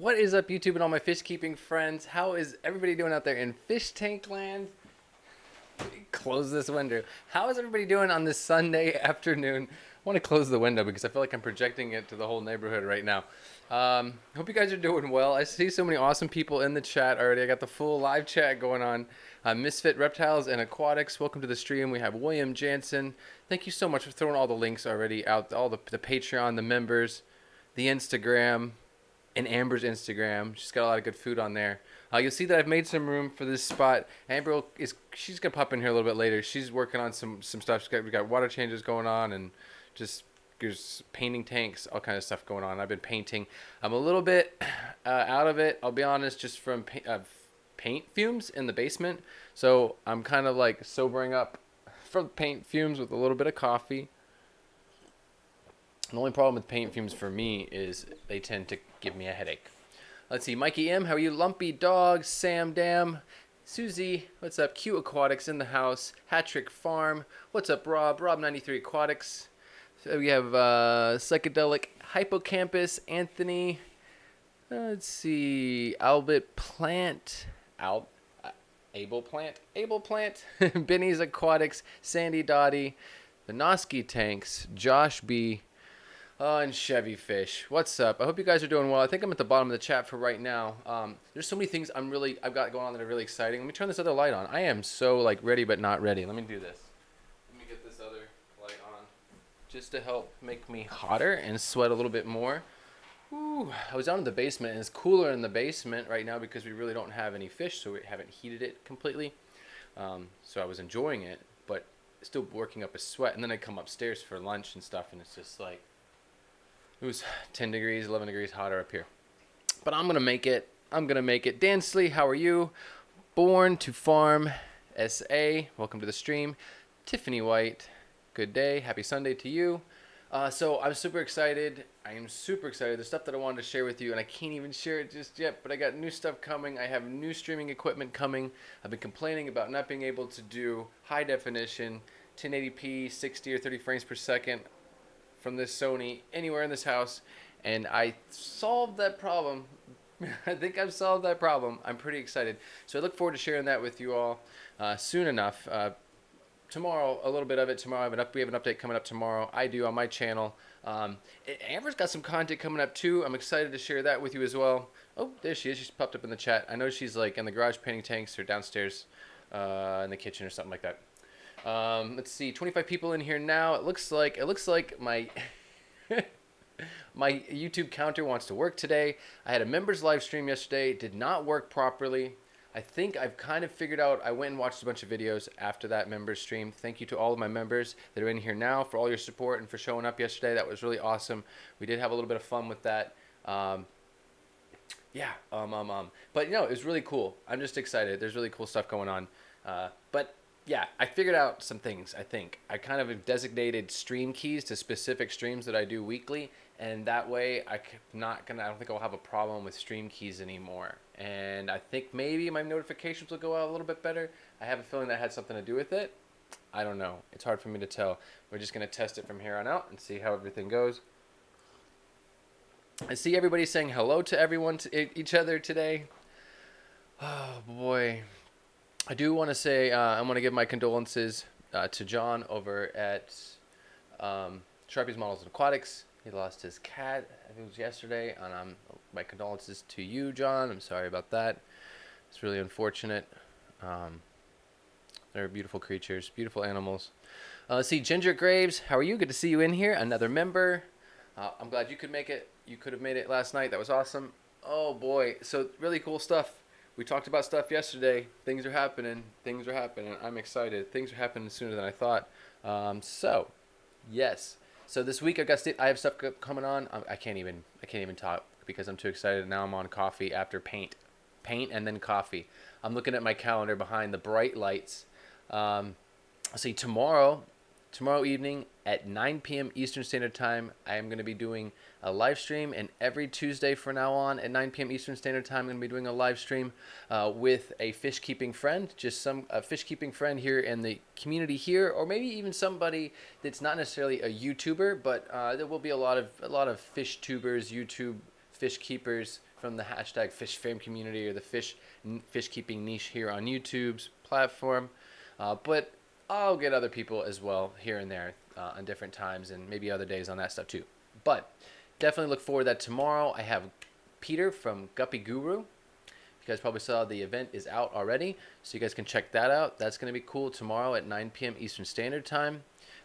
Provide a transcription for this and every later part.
What is up, YouTube and all my fish keeping friends? How is everybody doing out there in fish tank land? Close this window. How is everybody doing on this Sunday afternoon? I want to close the window because I feel like I'm projecting it to the whole neighborhood right now. Hope you guys are doing well. I see so many awesome people in the chat already. I got the full live chat going on. Misfit Reptiles and Aquatics, welcome to the stream. We have William Jansen. Thank you so much for throwing all the links already out, all the Patreon, the members, the Instagram, and Amber's Instagram. She's got a lot of good food on there. You'll see that I've made some room for this spot. Amber she's gonna pop in here a little bit later. She's working on some stuff. We got water changes going on and just there's painting tanks, all kind of stuff going on. I've been painting. I'm a little bit out of it, I'll be honest, just from paint fumes in the basement. So I'm kind of like sobering up from paint fumes with a little bit of coffee. The only problem with paint fumes for me is they tend to give me a headache. Let's see, Mikey M, how are you? Lumpy Dog, Sam Dam, Susie, what's up? Q Aquatics in the house, Hattrick Farm, what's up, Rob? Rob93 Aquatics. So we have Psychedelic Hippocampus, Anthony. Let's see, Albert Plant, Able Plant, Benny's Aquatics, Sandy Dottie, the Noski Tanks, Josh B. And Chevy Fish. What's up? I hope you guys are doing well. I think I'm at the bottom of the chat for right now. There's so many things I've got going on that are really exciting. Let me turn this other light on. I am so like ready but not ready. Let me do this. Let me get this other light on just to help make me hotter and sweat a little bit more. Ooh, I was down in the basement and it's cooler in the basement right now because we really don't have any fish, so we haven't heated it completely. So I was enjoying it, but still working up a sweat. And then I come upstairs for lunch and stuff, and it's just like it was 10 degrees, 11 degrees hotter up here. But I'm going to make it. Dansley, how are you? Born to Farm SA, welcome to the stream. Tiffany White, good day. Happy Sunday to you. So I'm super excited. I am super excited. The stuff that I wanted to share with you, and I can't even share it just yet, but I got new stuff coming. I have new streaming equipment coming. I've been complaining about not being able to do high definition, 1080p, 60 or 30 frames per second from this Sony anywhere in this house, and I solved that problem. I think I've solved that problem. I'm pretty excited. So I look forward to sharing that with you all soon enough. Tomorrow, a little bit of it tomorrow. We have an update coming up tomorrow. I do on my channel. Amber's got some content coming up too. I'm excited to share that with you as well. Oh, there she is. She's popped up in the chat. I know she's like in the garage painting tanks or downstairs in the kitchen or something like that. Let's see, 25 people in here now. It looks like my my YouTube counter wants to work today. I had a members live stream yesterday. It did not work properly. I think I've kind of figured out. I went and watched a bunch of videos after that members stream. Thank you to all of my members that are in here now for all your support and for showing up yesterday. That was really awesome. We did have a little bit of fun with that. But you know, it was really cool. I'm just excited. There's really cool stuff going on. But yeah, I figured out some things, I think. I kind of have designated stream keys to specific streams that I do weekly, and that way I don't think I'll have a problem with stream keys anymore. And I think maybe my notifications will go out a little bit better. I have a feeling that had something to do with it. I don't know. It's hard for me to tell. We're just going to test it from here on out and see how everything goes. I see everybody saying hello to everyone, to each other today. Oh, boy. I do want to say I want to give my condolences to John over at Sharpie's Models and Aquatics. He lost his cat, I think it was yesterday, and my condolences to you, John. I'm sorry about that. It's really unfortunate. They're beautiful creatures, beautiful animals. Let's see, Ginger Graves, how are you? Good to see you in here. Another member. I'm glad you could make it. You could have made it last night. That was awesome. Oh, boy. So really cool stuff. We talked about stuff yesterday. Things are happening. I'm excited. Things are happening sooner than I thought. Yes. So this week I have stuff coming on. I can't even talk because I'm too excited. Now I'm on coffee after paint and then coffee. I'm looking at my calendar behind the bright lights. See, tomorrow evening at 9 p.m. Eastern Standard Time, I am going to be doing a live stream, and every Tuesday from now on at 9 p.m. Eastern Standard Time, I'm going to be doing a live stream with a fish keeping friend, just a fish keeping friend here in the community here, or maybe even somebody that's not necessarily a YouTuber, but there will be a lot of fish tubers, YouTube fish keepers, from the hashtag Fish Fam community or the fish keeping niche here on YouTube's platform. But I'll get other people as well here and there on different times and maybe other days on that stuff too. But definitely look forward to that tomorrow. I have Peter from Guppy Guru. You guys probably saw the event is out already, so you guys can check that out. That's going to be cool tomorrow at 9 p.m. Eastern Standard Time.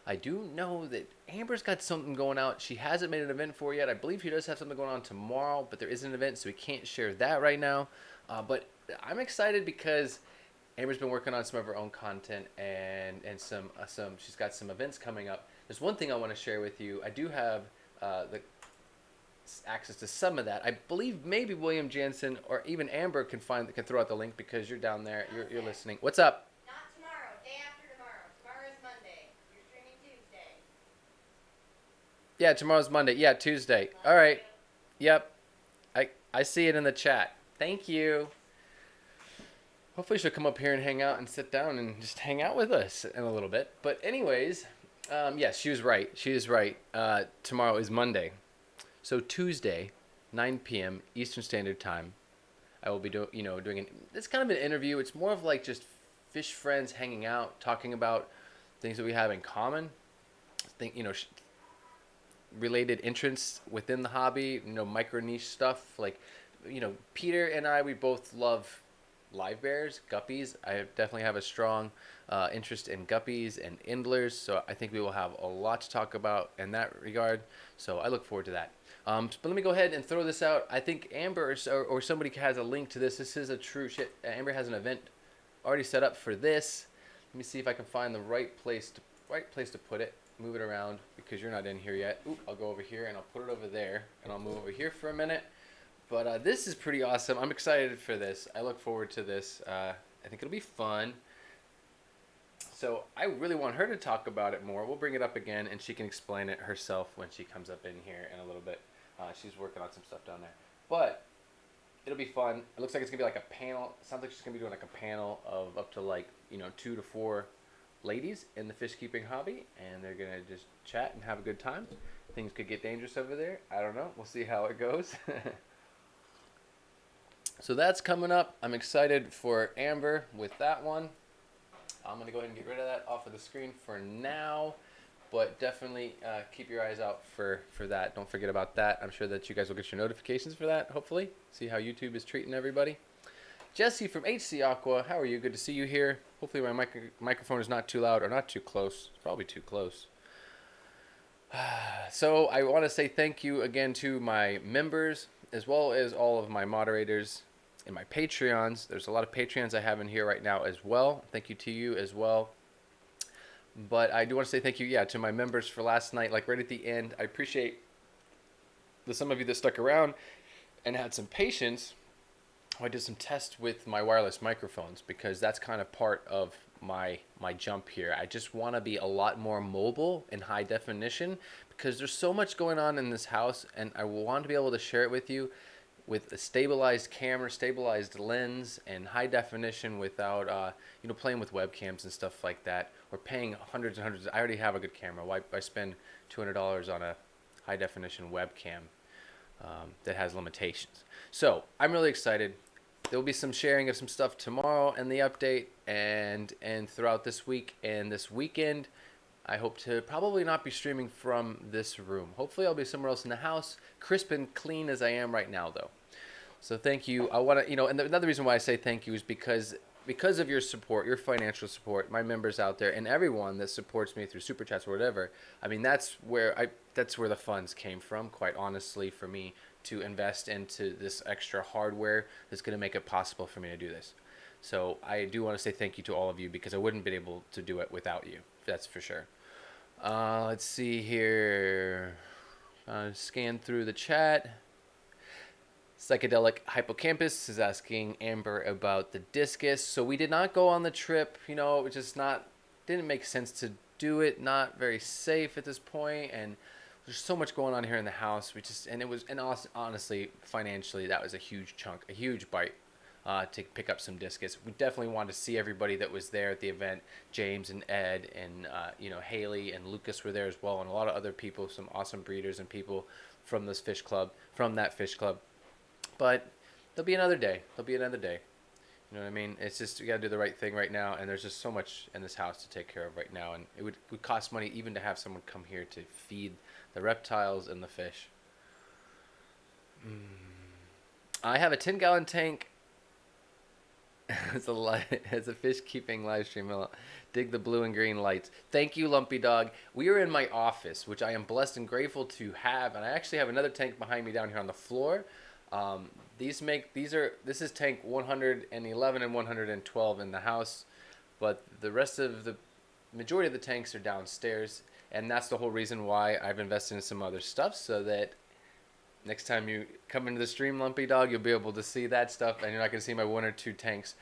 I do know that Amber's got something going out. She hasn't made an event for yet. I believe she does have something going on tomorrow, but there is an event, so we can't share that right now. But I'm excited because Amber's been working on some of her own content and some she's got some events coming up. There's one thing I want to share with you. I do have the access to some of that. I believe maybe William Jansen or even Amber can throw out the link because you're down there. You're listening. What's up? Not tomorrow. Day after tomorrow. Tomorrow is Monday. You're streaming Tuesday. Yeah, tomorrow's Monday. Yeah, Tuesday. All right. Yep. I see it in the chat. Thank you. Hopefully she'll come up here and hang out and sit down and just hang out with us in a little bit. But anyways, yes, she was right. She is right. Tomorrow is Monday. So Tuesday, 9 p.m. Eastern Standard Time, I will be doing it's kind of an interview. It's more of like just fish friends hanging out, talking about things that we have in common. Related interests within the hobby, micro niche stuff. Like, Peter and I, we both love live bears, guppies. I definitely have a strong interest in guppies and indlers, so I think we will have a lot to talk about in that regard. So I look forward to that. But let me go ahead and throw this out. I think Amber or somebody has a link to this. This is a true shit. Amber has an event already set up for this. Let me see if I can find the right place to put it. Move it around because you're not in here yet. Oop, I'll go over here and I'll put it over there, and I'll move over here for a minute. But this is pretty awesome. I'm excited for this. I look forward to this. I think it'll be fun. So I really want her to talk about it more. We'll bring it up again, and she can explain it herself when she comes up in here in a little bit. She's working on some stuff down there. But it'll be fun. It looks like it's going to be like a panel. It sounds like she's going to be doing like a panel of up to 2 to 4 ladies in the fish keeping hobby, and they're going to just chat and have a good time. Things could get dangerous over there. I don't know. We'll see how it goes. So that's coming up. I'm excited for Amber with that one. I'm going to go ahead and get rid of that off of the screen for now, but definitely keep your eyes out for that. Don't forget about that. I'm sure that you guys will get your notifications for that, hopefully. See how YouTube is treating everybody. Jesse from HC Aqua, how are you? Good to see you here. Hopefully my microphone is not too loud or not too close. It's probably too close. So I want to say thank you again to my members, as well as all of my moderators and my Patreons. There's a lot of Patreons I have in here right now as well. Thank you to you as well. But I do want to say thank you, to my members for last night, like right at the end. I appreciate some of you that stuck around and had some patience. I did some tests with my wireless microphones because that's kind of part of my jump here. I just want to be a lot more mobile in high definition because there's so much going on in this house, and I want to be able to share it with you with a stabilized camera, stabilized lens, and high definition without playing with webcams and stuff like that, or paying hundreds and hundreds. I already have a good camera. Why spend $200 on a high definition webcam that has limitations? So I'm really excited. There will be some sharing of some stuff tomorrow and the update, and throughout this week and this weekend. I hope to probably not be streaming from this room. Hopefully I'll be somewhere else in the house, crisp and clean as I am right now, though. So thank you. I want to, and another reason why I say thank you is because of your support, your financial support, my members out there, and everyone that supports me through super chats or whatever. I mean, that's where the funds came from, quite honestly, for me to invest into this extra hardware that's going to make it possible for me to do this. So I do want to say thank you to all of you because I wouldn't have been able to do it without you. That's for sure. Let's see here. Scan through the chat. Psychedelic Hippocampus is asking Amber about the discus. So we did not go on the trip. It was just didn't make sense to do it. Not very safe at this point, and there's so much going on here in the house. Honestly, financially, that was a huge chunk, a huge bite. To pick up some discus. We definitely wanted to see everybody that was there at the event. James and Ed and Haley and Lucas were there as well, and a lot of other people, some awesome breeders and people from that fish club. But there'll be another day. There'll be another day. You know what I mean? It's just you gotta do the right thing right now, and there's just so much in this house to take care of right now, and it would cost money even to have someone come here to feed the reptiles and the fish. I have a 10-gallon tank. As a fish keeping live stream. Dig the blue and green lights. Thank you, Lumpy Dog. We are in my office, which I am blessed and grateful to have, and I actually have another tank behind me down here on the floor. This is tank 111 and 112 in the house, but the rest of the majority of the tanks are downstairs, and that's the whole reason why I've invested in some other stuff, so that next time you come into the stream, Lumpy Dog, you'll be able to see that stuff, and you're not going to see my 1 or 2 tanks,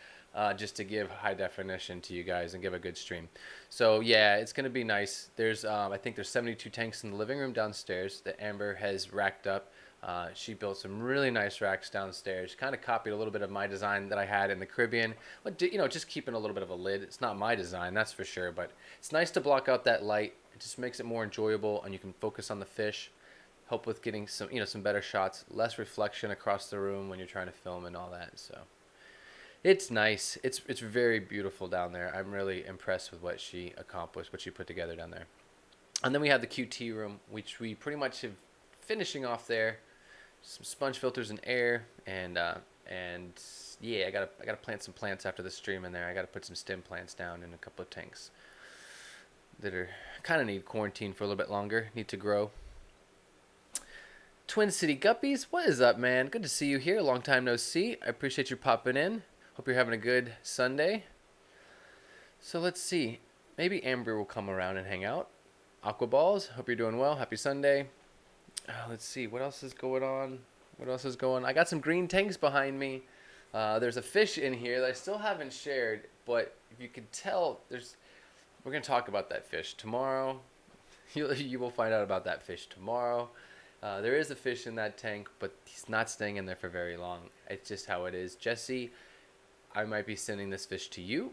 just to give high definition to you guys and give a good stream. So yeah, it's going to be nice. There's I think there's 72 tanks in the living room downstairs that Amber has racked up. She built some really nice racks downstairs. Kind of copied a little bit of my design that I had in the Caribbean. But just keeping a little bit of a lid. It's not my design, that's for sure. But it's nice to block out that light. It just makes it more enjoyable, and you can focus on the fish. Help with getting some better shots, less reflection across the room when you're trying to film and all that. So it's nice. It's very beautiful down there. I'm really impressed with what she accomplished, what she put together down there. And then we have the QT room, which we pretty much have finishing off there. Some sponge filters and air, and yeah, I gotta plant some plants after the stream in there. I gotta put some stem plants down in a couple of tanks that are kind of need quarantine for a little bit longer. Need to grow. Twin City Guppies, what is up, man? Good to see you here. Long time no see. I appreciate you popping in. Hope you're having a good Sunday. So let's see. Maybe Amber will come around and hang out. Aquaballs, hope you're doing well. Happy Sunday. Let's see. What else is going on? I got some green tanks behind me. There's a fish in here that I still haven't shared, but if you can tell, we're going to talk about that fish tomorrow. You will find out about that fish tomorrow. There is a fish in that tank, but he's not staying in there for very long. It's just how it is. Jesse, I might be sending this fish to you,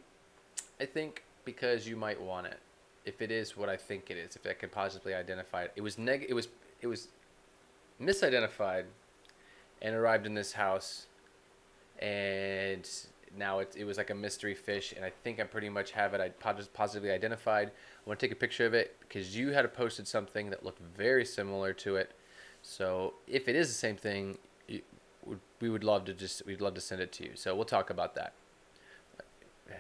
I think, because you might want it. If it is what I think it is, if I can possibly identify it. It was misidentified and arrived in this house, and now it was like a mystery fish, and I think I pretty much have it positively identified. I want to take a picture of it because you had posted something that looked very similar to it. So if it is the same thing, we'd love to send it to you. So we'll talk about that.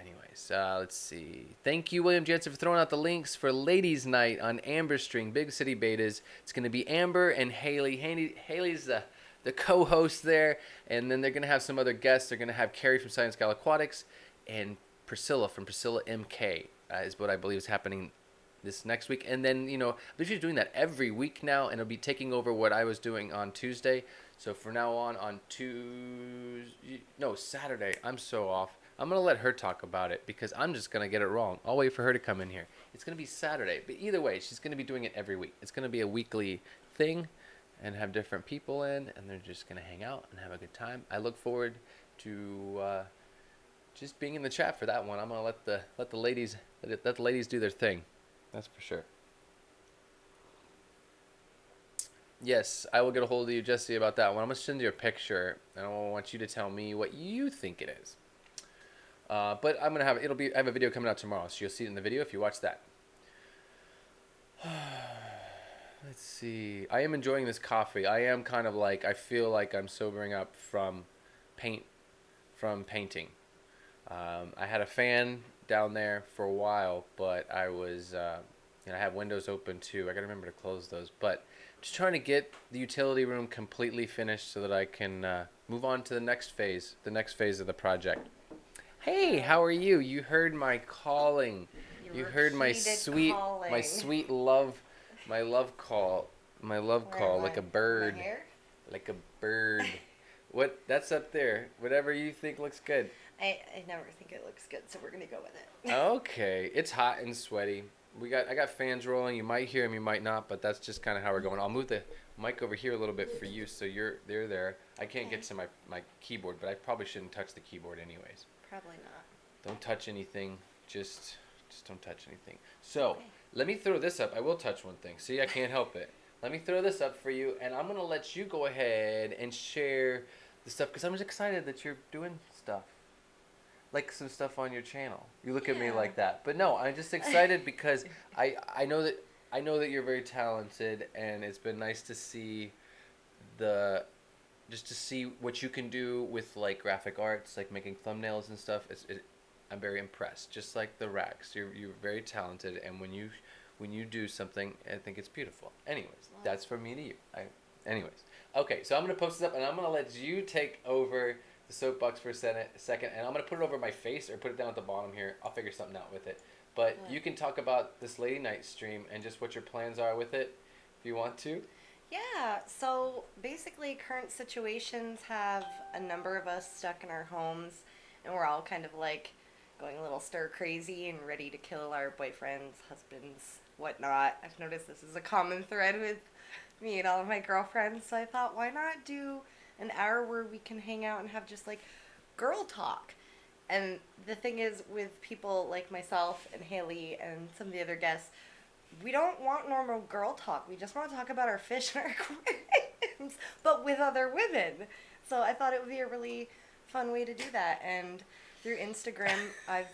Anyways, let's see. Thank you, William Jensen, for throwing out the links for Ladies' Night on Amber String, Big City Betas. It's going to be Amber and Haley. Haley's the co-host there, and then they're going to have some other guests. They're going to have Carrie from Science Gal Aquatics and Priscilla from Priscilla MK is what I believe is happening this next week. And then, I'm usually doing that every week now, and it'll be taking over what I was doing on Tuesday. So for now on Saturday, I'm so off. I'm going to let her talk about it because I'm just going to get it wrong. I'll wait for her to come in here. It's going to be Saturday. But either way, she's going to be doing it every week. It's going to be a weekly thing and have different people in, and they're just going to hang out and have a good time. I look forward to just being in the chat for that one. I'm going to let the ladies do their thing. That's for sure. Yes, I will get a hold of you, Jesse, about that one. I'm going to send you a picture, and I want you to tell me what you think it is. But I'm going to I have a video coming out tomorrow, so you'll see it in the video if you watch that. Let's see. I am enjoying this coffee. I am kind of I feel like I'm sobering up from painting. I had a fan down there for a while, but I was, I have windows open too. I got to remember to close those. But just trying to get the utility room completely finished so that I can move on to the next phase of the project. Hey, how are you? You heard my calling. You heard my sweet love, my love call, like a bird, like a bird. What? That's up there. Whatever you think looks good. I never think it looks good, so we're gonna go with it. Okay, it's hot and sweaty. I got fans rolling. You might hear them, you might not, but that's just kind of how we're going. I'll move the mic over here a little bit for you, so they're there. I can't get to my keyboard, but I probably shouldn't touch the keyboard anyways. Probably not. Don't touch anything. Just don't touch anything. So Let me throw this up. I will touch one thing. See, I can't help it. Let me throw this up for you, and I'm gonna let you go ahead and share the stuff because I'm just excited that you're doing stuff, like some stuff on your channel. You look at me Yeah. like that, but no, I'm just excited because I know that you're very talented, and it's been nice to see the just to see what you can do with like graphic arts, like making thumbnails and stuff. I'm very impressed. Just like the Rags, you're very talented, and when you do something, I think it's beautiful. Anyways, that's from me to you. Anyways, okay, so I'm gonna post this up, and I'm gonna let you take over the soapbox for a second, and I'm gonna put it over my face or put it down at the bottom here. I'll figure something out with it. But What? you can talk about this lady night stream and just what your plans are with it, if you want to. Yeah, so basically, current situations have a number of us stuck in our homes, and we're all kind of like going a little stir crazy and ready to kill our boyfriends, husbands, whatnot. I've noticed this is a common thread with me and all of my girlfriends, so I thought, why not do an hour where we can hang out and have just like girl talk? And the thing is, with people like myself and Haley and some of the other guests, we don't want normal girl talk. We just want to talk about our fish and our aquariums, but with other women. So I thought it would be a really fun way to do that. And through Instagram, I've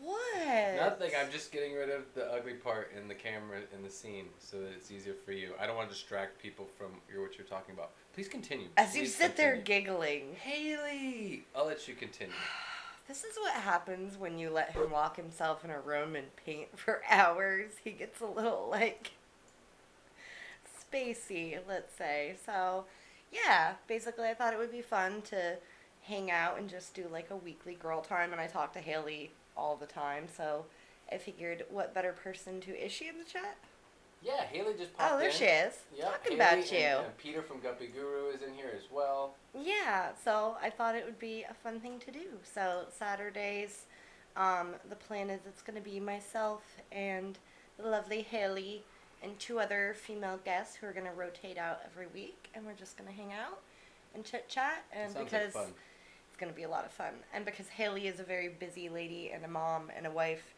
what? Nothing. I'm just getting rid of the ugly part in the camera in the scene so that it's easier for you. I don't want to distract people from what you're talking about. Please continue. As you Please sit there continue. giggling. Haley, I'll let you continue. This is what happens when you let him lock himself in a room and paint for hours. He gets a little, like, spacey, let's say. So, yeah, basically I thought it would be fun to hang out and just do, like, a weekly girl time. And I talk to Haley all the time, so I figured what better person to issue in the chat? Yeah, Haley just popped in. Oh, there she is. Yeah, Talking Haley about you. And Peter from Guppy Guru is in here as well. Yeah, so I thought it would be a fun thing to do. So Saturdays, the plan is it's going to be myself and the lovely Haley and two other female guests who are going to rotate out every week, and we're just going to hang out and chit chat. And Sounds like because fun. it's going to be a lot of fun, and because Haley is a very busy lady and a mom and a wife,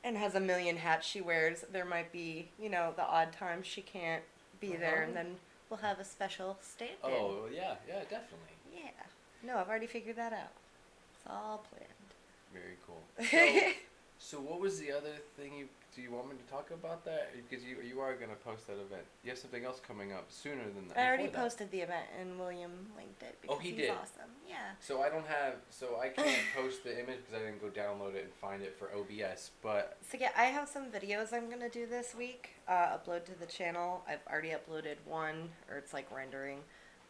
and has a million hats she wears, there might be, you know, the odd times she can't be there, and then we'll have a special stand-in. Oh, yeah, definitely. Yeah. No, I've already figured that out. It's all planned. Very cool. So what was the other thing do you want me to talk about that? Because you are going to post that event. You have something else coming up sooner than that. I already before that. posted the event, and William linked it because he he's did? awesome. Yeah. So I can't post the image because I didn't go download it and find it for OBS, but So yeah, I have some videos I'm gonna do this week. Upload to the channel. I've already uploaded one, or it's like rendering.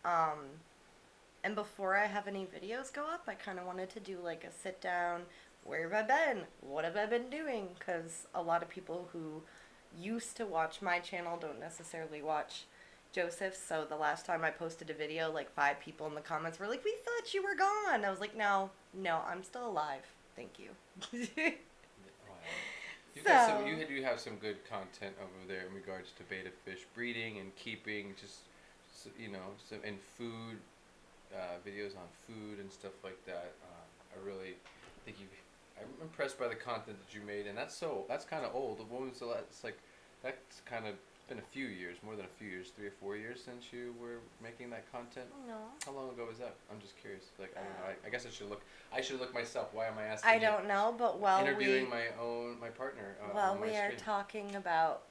And before I have any videos go up, I kind of wanted to do like a sit down. Where have I been? What have I been doing? Because a lot of people who used to watch my channel don't necessarily watch Joseph's. So the last time I posted a video, like 5 people in the comments were like, "We thought you were gone." I was like, No, I'm still alive. Thank you. wow. You do have some good content over there in regards to betta fish breeding and keeping, just some and food videos on food and stuff like that. I really think I'm impressed by the content that you made, and that's kind of old. That's kind of been a few years, more than a few years, 3 or 4 years since you were making that content. No. How long ago was that? I'm just curious. Like I don't know. I guess I should look myself. Why am I asking? I don't know, but interviewing my partner. While on my we are stream. talking about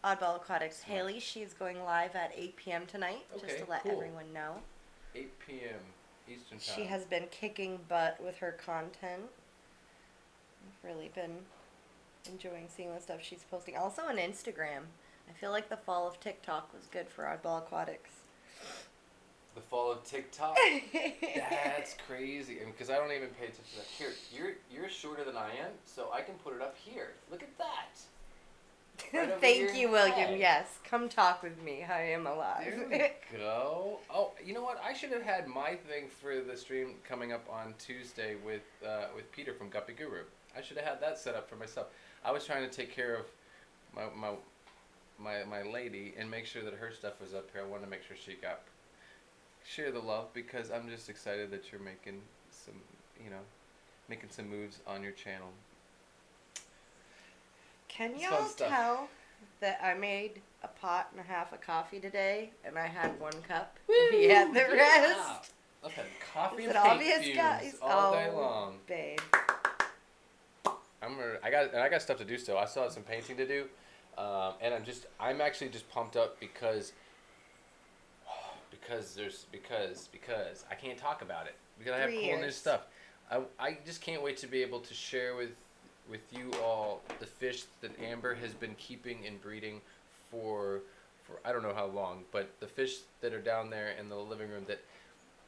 Oddball Aquatics, Haley, she's going live at 8 p.m. tonight, just Okay, to let cool. everyone know. 8 p.m. Eastern time. She has been kicking butt with her content. I've really been enjoying seeing the stuff she's posting. Also on Instagram. I feel like the fall of TikTok was good for Oddball Aquatics. The fall of TikTok. That's crazy. Because I don't even pay attention to that. Here, you're shorter than I am, so I can put it up here. Look at that. Right over Thank your you, William. head. Yes, come talk with me. I am alive. There we go. Oh, you know what? I should have had my thing for the stream coming up on Tuesday with Peter from Guppy Guru. I should have had that set up for myself. I was trying to take care of my lady and make sure that her stuff was up here. I wanted to make sure she got share the love because I'm just excited that you're making some moves on your channel. Can It's y'all fun stuff. tell that I made a pot and a half of coffee today, and I had 1 cup. Woo! He had the Yeah. rest. I've had coffee Is and it paint obvious, fumes guys? all day long. Babe. I got stuff to do still. I still have some painting to do, and I'm actually just pumped up because I can't talk about it because I have 3 cool new years. stuff. I just can't wait to be able to share with you all the fish that Amber has been keeping and breeding for I don't know how long, but the fish that are down there in the living room that,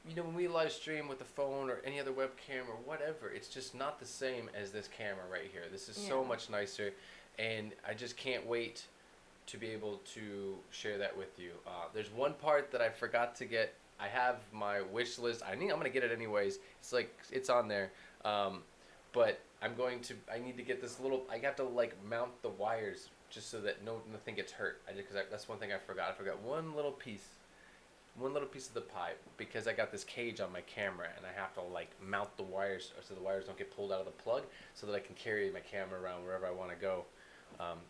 you know, when we live stream with the phone or any other webcam or whatever, it's just not the same as this camera right here. This is so Yeah. much nicer, and I just can't wait to be able to share that with you. There's one part that I forgot to get. I have my wish list. I'm gonna get it anyways. It's on there, but I need to get this little. I have to like mount the wires just so that nothing gets hurt. That's one thing I forgot. I forgot one little piece of the pie because I got this cage on my camera and I have to like mount the wires so the wires don't get pulled out of the plug so that I can carry my camera around wherever I want to go.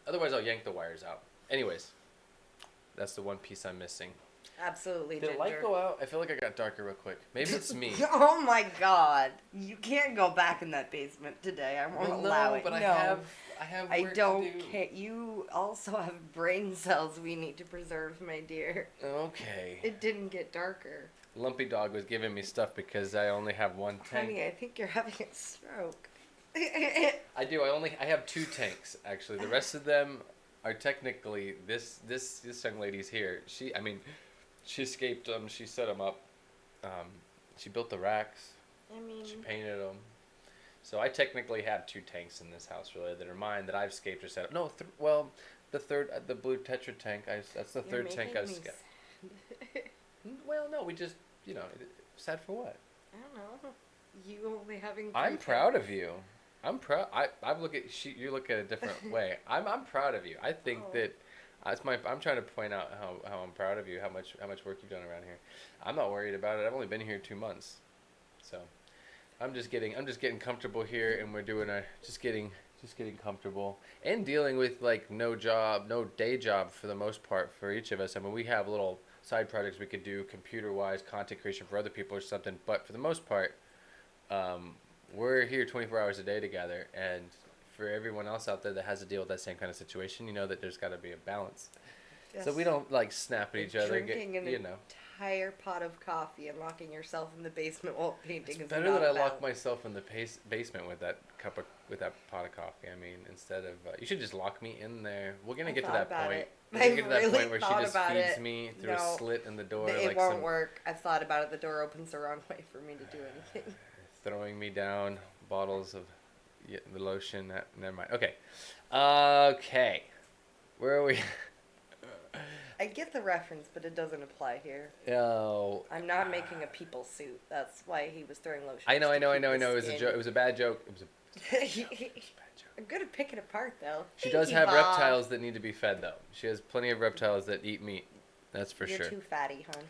Otherwise, I'll yank the wires out. Anyways, that's the one piece I'm missing. Absolutely, Did the Ginger. light go out? I feel like I got darker real quick. Maybe it's me. Oh my God! You can't go back in that basement today. I won't allow it. But no, I have I work don't to do. care. You also have brain cells we need to preserve, my dear. Okay. It didn't get darker. Lumpy Dog was giving me stuff because I only have one tank. Honey, I think you're having a stroke. I do. I have 2 tanks actually. The rest of them are technically this young lady's here. She escaped them. She set them up. She built the racks. I mean, She painted them. So I technically have 2 tanks in this house, really, that are mine that I've escaped or set up. No, the third, the blue Tetra tank. That's the you're third tank making I've me escaped. sad. Well, no, we just, sad for what? I don't know. You only having. I'm 3 proud of you. I'm proud. I look at you look at it a different way. I'm proud of you. I think Oh. that I'm trying to point out how I'm proud of you. How much work you've done around here. I'm not worried about it. I've only been here 2 months, so I'm just getting comfortable here, and we're doing just getting comfortable and dealing with like no day job for the most part for each of us. I mean, we have little side projects we could do computer wise, content creation for other people or something, but for the most part, we're here 24 hours a day together, and for everyone else out there that has to deal with that same kind of situation, you know that there's got to be a balance. Yes. So we don't like snap at each other. Drinking an entire pot of coffee and locking yourself in the basement while painting It's is better not that I bad. lock myself in the basement with that pot of coffee. I mean, instead of you should just lock me in there. We're gonna get to that point. We're gonna get to that point where she just feeds me through a slit in the door. It won't work. I've thought about it. The door opens the wrong way for me to do anything. Throwing me down bottles of the lotion. Never mind. Okay. Okay. Where are we? I get the reference, but it doesn't apply here. Oh. I'm not making a people suit. That's why he was throwing lotion. I know. It was a joke. It was a bad joke. It was a bad joke. I'm good at picking apart, though. She Thank does you, have Bob. reptiles that need to be fed, though. She has plenty of reptiles that eat meat. That's for You're sure. too fatty, hon.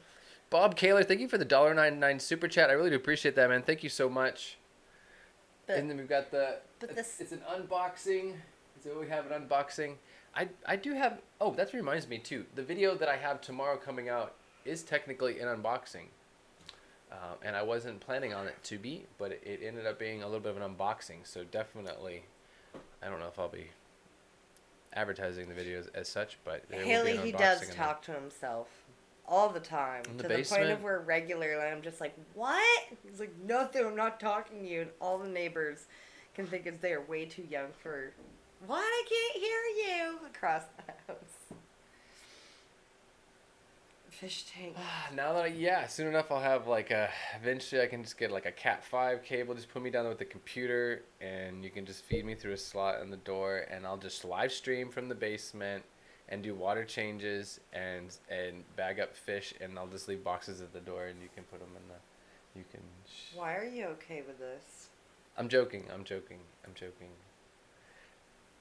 Bob Kaler, thank you for the $1.99 super chat. I really do appreciate that, man. Thank you so much. But, And then we've got it's an unboxing. So we have an unboxing. I do have. Oh, that reminds me too. The video that I have tomorrow coming out is technically an unboxing, and I wasn't planning on it to be, but it ended up being a little bit of an unboxing. So definitely, I don't know if I'll be advertising the videos as such, but there will be Haley, an he unboxing does in there. talk to himself all the time. In the to the point basement? of where regularly I'm just like, what? He's like, nothing, I'm not talking to you. And all the neighbors can think is they are way too young for, what? I can't hear you across the house. Fish tank. Now that soon enough I'll have eventually I can just get like a Cat 5 cable, just put me down there with the computer, and you can just feed me through a slot in the door, and I'll just live stream from the basement and do water changes and bag up fish, and I'll just leave boxes at the door, and you can put them in Why are you okay with this? I'm joking.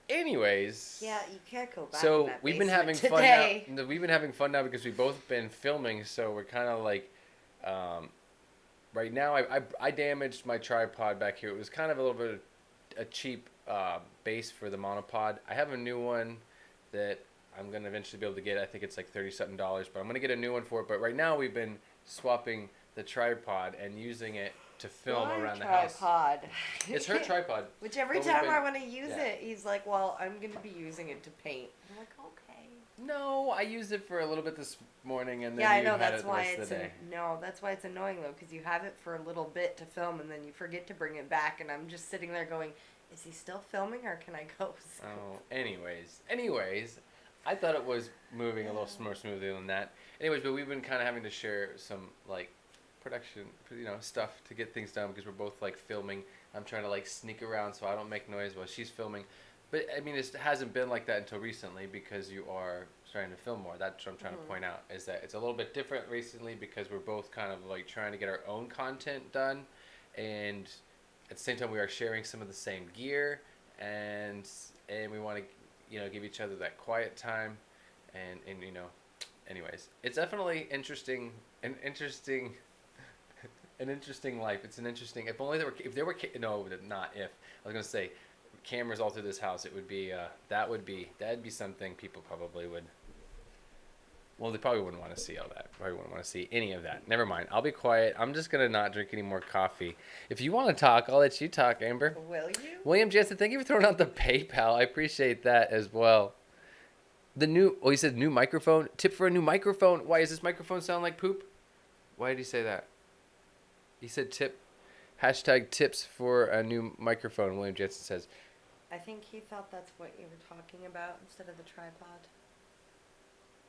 Anyways. Yeah, you can't go back in So that we've been having basement fun today. now. We've been having fun now because we've both been filming. So we're kind of like, right now I damaged my tripod back here. It was kind of a little bit of a cheap base for the monopod. I have a new one that I'm gonna eventually be able to get. I think it's like $30-something, but I'm gonna get a new one for it. But right now we've been swapping the tripod and using it to film My around the house. tripod. It's her tripod. Which every But we've time been- I want to use yeah. it, he's like, "Well, I'm going to be using it to paint." I'm like, "Okay." No, I used it for a little bit this morning, and then Yeah, I you know had that's it the why rest of it's the day. no, that's why it's annoying though, because you have it for a little bit to film, and then you forget to bring it back, and I'm just sitting there going, "Is he still filming, or can I go?" Oh, anyways, I thought it was moving a little more smoothly than that. Anyways, but we've been kind of having to share some like production, stuff to get things done because we're both like filming. I'm trying to like sneak around so I don't make noise while she's filming. But I mean, it hasn't been like that until recently because you are starting to film more. That's what I'm trying to point out, is that it's a little bit different recently because we're both kind of like trying to get our own content done, and at the same time we are sharing some of the same gear, and we want to give each other that quiet time, and anyways, it's definitely interesting an interesting life. It's an interesting, if only there were no, not if, I was gonna say cameras all through this house, it would be that'd be something people probably would, well, they probably wouldn't want to see all that. Probably wouldn't want to see any of that. Never mind. I'll be quiet. I'm just going to not drink any more coffee. If you want to talk, I'll let you talk, Amber. Will you? William Jensen, thank you for throwing out the PayPal. I appreciate that as well. He said new microphone. Tip for a new microphone. Why, does this microphone sound like poop? Why did he say that? He said #tips for a new microphone, William Jensen says. I think he thought that's what you were talking about instead of the tripod.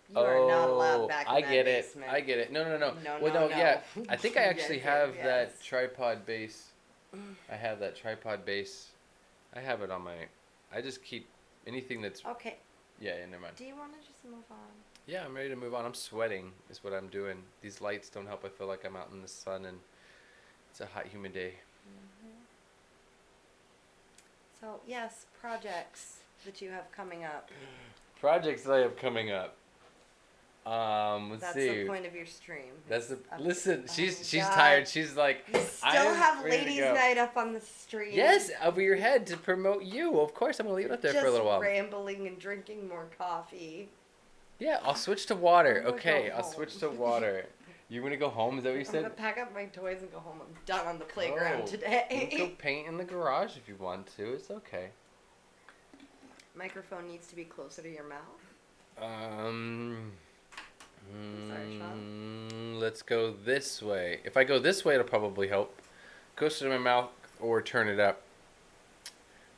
You are not allowed back in I that get basement. it. I get it. No. No, Well, no, no, yeah. no. I think I actually Yes, have yes. that tripod base. I have that tripod base. I have it on my. I just keep anything that's. Okay. Yeah, never mind. Do you want to just move on? Yeah, I'm ready to move on. I'm sweating, is what I'm doing. These lights don't help. I feel like I'm out in the sun and it's a hot, humid day. So, yes, projects that you have coming up. Projects that I have coming up. Let's That's see. the point of your stream. That's the. Up Listen, to- she's God. tired. She's like. You still have ladies' night up on the stream. Yes, over your head to promote you. Of course, I'm gonna leave it up there for a little while. Just rambling and drinking more coffee. Yeah, I'll switch to water. I'm gonna Okay, go I'll home. switch to water. You're gonna go home? Is that what you I'm gonna said? pack up my toys and go home. I'm done on the playground Oh, today. You can go paint in the garage if you want to. It's okay. Microphone needs to be closer to your mouth. Sorry, Sean. Let's go this way. If I go this way, it'll probably help. Closer to my mouth or turn it up.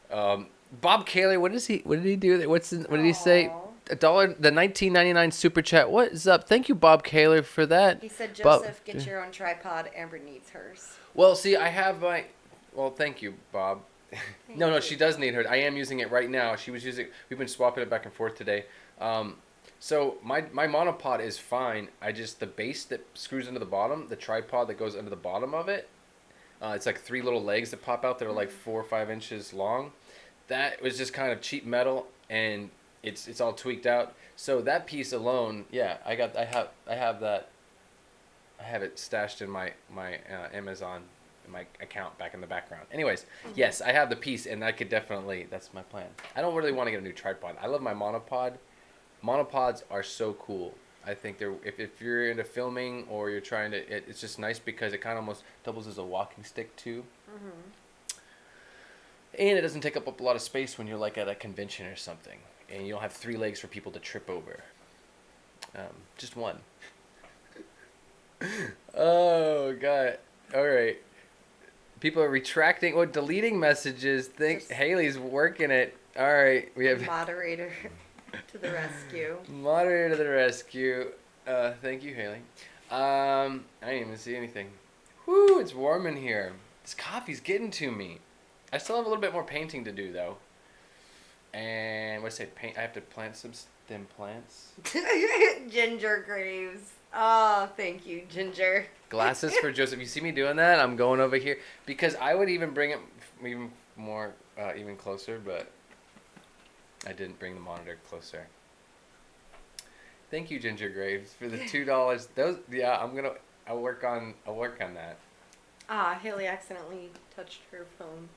Bob Kaler, what did he do? What did he say? Aw. $1, the 1999 super chat. What is up? Thank you, Bob Kaler, for that. He said, Bob- Joseph, get your own tripod. Amber needs hers. Well, see, I have my. Well, thank you, Bob. No, you. she does need her. I am using it right now. She was using. We've been swapping it back and forth today. So my monopod is fine. The base that screws into the bottom, the tripod that goes under the bottom of it. It's like 3 little legs that pop out that are like 4 or 5 inches long. That was just kind of cheap metal, and it's all tweaked out. So that piece alone, yeah, I have that. I have it stashed in my Amazon, my account back in the background. Anyways, yes, I have the piece, and I could definitely. That's my plan. I don't really want to get a new tripod. I love my monopod. Monopods are so cool. I think they're if you're into filming or you're trying to, it's just nice because it kind of almost doubles as a walking stick too. And it doesn't take up a lot of space when you're like at a convention or something, and you don't have 3 legs for people to trip over. Just one. Oh god! All right. People are retracting or deleting messages. Haley's working it. All right, we have Moderator to the rescue. moderator to the rescue. Thank you, Haley. I didn't even see anything. Whoo! It's warm in here. This coffee's getting to me. I still have a little bit more painting to do though. And what did I say? Paint. I have to plant some stem plants. Ginger Graves. Oh, thank you, Ginger. Glasses for Joseph. You see me doing that? I'm going over here because I would even bring it even more, even closer, but I didn't bring the monitor closer. Thank you, Ginger Graves, for the $2. Those, yeah, I'll work on that. Ah, Haley accidentally touched her phone.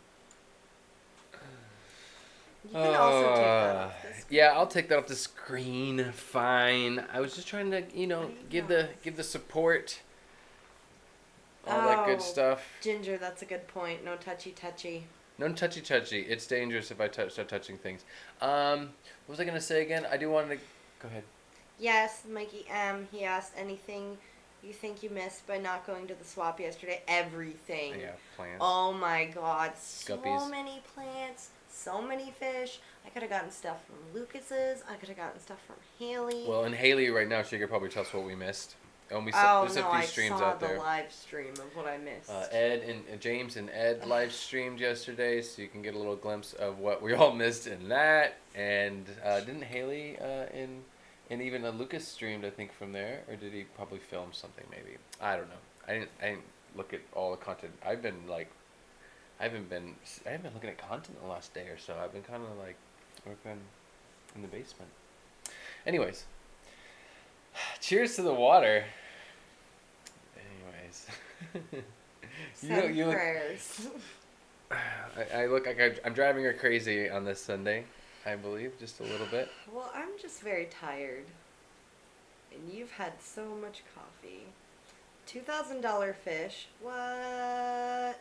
You can also take that off the screen. Yeah, I'll take that off the screen. Fine. I was just trying to, I give know. the support, all that good Oh, stuff. Ginger, that's a good point. No touchy touchy. No touchy touchy. It's dangerous if I start touching things. What was I gonna say again? I do want to. Go ahead. Yes, Mikey M. He asked anything you think you missed by not going to the swap yesterday. Everything. Yeah, plants. Oh my God, so Guppies. many plants, so many fish. I could have gotten stuff from Lucas's. I could have gotten stuff from Haley. Well, and Haley right now, she could probably tell us what we missed. And we oh there's no, a few I streams saw out the there. live stream of what I missed. Ed and James and Ed live streamed yesterday, so you can get a little glimpse of what we all missed in that. And didn't Haley and even Lucas streamed, I think, from there, or did he probably film something? Maybe, I don't know. I didn't look at all the content. I haven't been looking at content the last day or so. I've been kind of like working in the basement. Anyways, cheers to the water. Anyways, Send you look. prayers. I look like I'm driving her crazy on this Sunday, I believe, just a little bit. Well, I'm just very tired. And you've had so much coffee. $2,000 fish. What?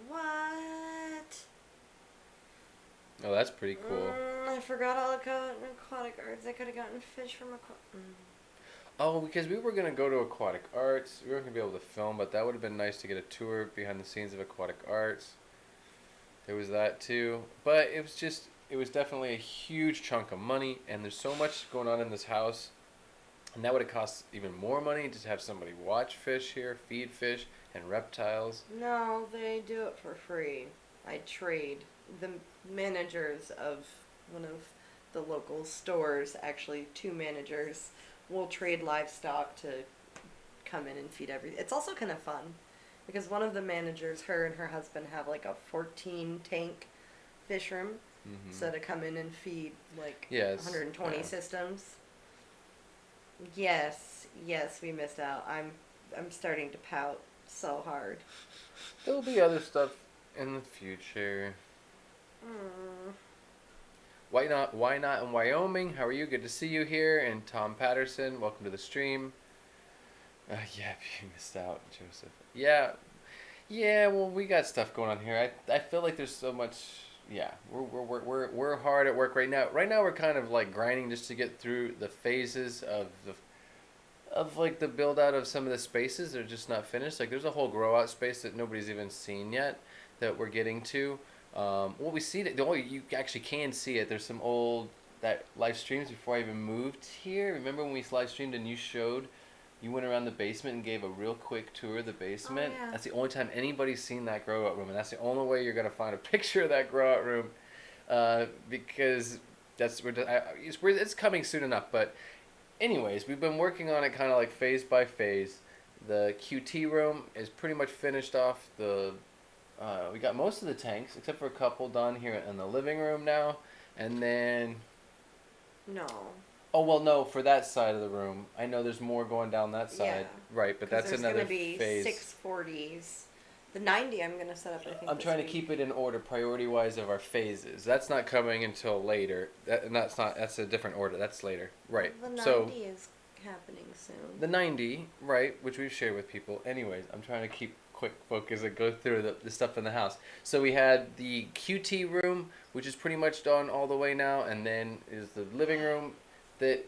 What? Oh, that's pretty cool. I forgot all about aquatic arts. I could have gotten fish from Oh, because we were gonna go to Aquatic Arts. We weren't gonna be able to film, but that would have been nice to get a tour behind the scenes of Aquatic Arts. There was that too, but it was definitely a huge chunk of money, and there's so much going on in this house, and that would have cost even more money to have somebody watch fish here, feed fish and reptiles. No, they do it for free. I trade. The managers of one of the local stores, actually 2 managers, will trade livestock to come in and feed everything. It's also kind of fun because one of the managers, her and her husband, have like a 14 tank fish room. Mm-hmm. So to come in and feed like Yes, 120 yeah. systems. Yes, we missed out. I'm starting to pout so hard. There'll be other stuff in the future. Why not in Wyoming? How are you? Good to see you here. And Tom Patterson, welcome to the stream. Yeah, you missed out, Joseph. Yeah. Well, we got stuff going on here. I feel like there's so much. Yeah, we're hard at work right now. Right now, we're kind of like grinding just to get through the phases of like the build out of some of the spaces. They're just not finished. Like there's a whole grow out space that nobody's even seen yet that we're getting to. What we see, you actually can see it. There's some old that live streams before I even moved here. Remember when we live streamed and you went around the basement and gave a real quick tour of the basement? Oh, yeah. That's the only time anybody's seen that grow out room, and that's the only way you're gonna find a picture of that grow out room, because it's coming soon enough. But anyways, we've been working on it kind of like phase by phase. The QT room is pretty much finished off. We got most of the tanks, except for a couple, done here in the living room now. And then... No. Oh, well, no, for that side of the room. I know there's more going down that side. Yeah. Right, but that's another There's going to be phase. 640s. The 90 I'm going to set up, I think, I'm trying to keep it in order, priority-wise, of our phases. That's not coming until later. That's a different order. That's later. Right. The 90 So, is happening soon. the 90, right, which we've shared with people. Anyways, I'm trying to keep quick focus and go through the stuff in the house. So we had the QT room, which is pretty much done all the way now, and then is the living room that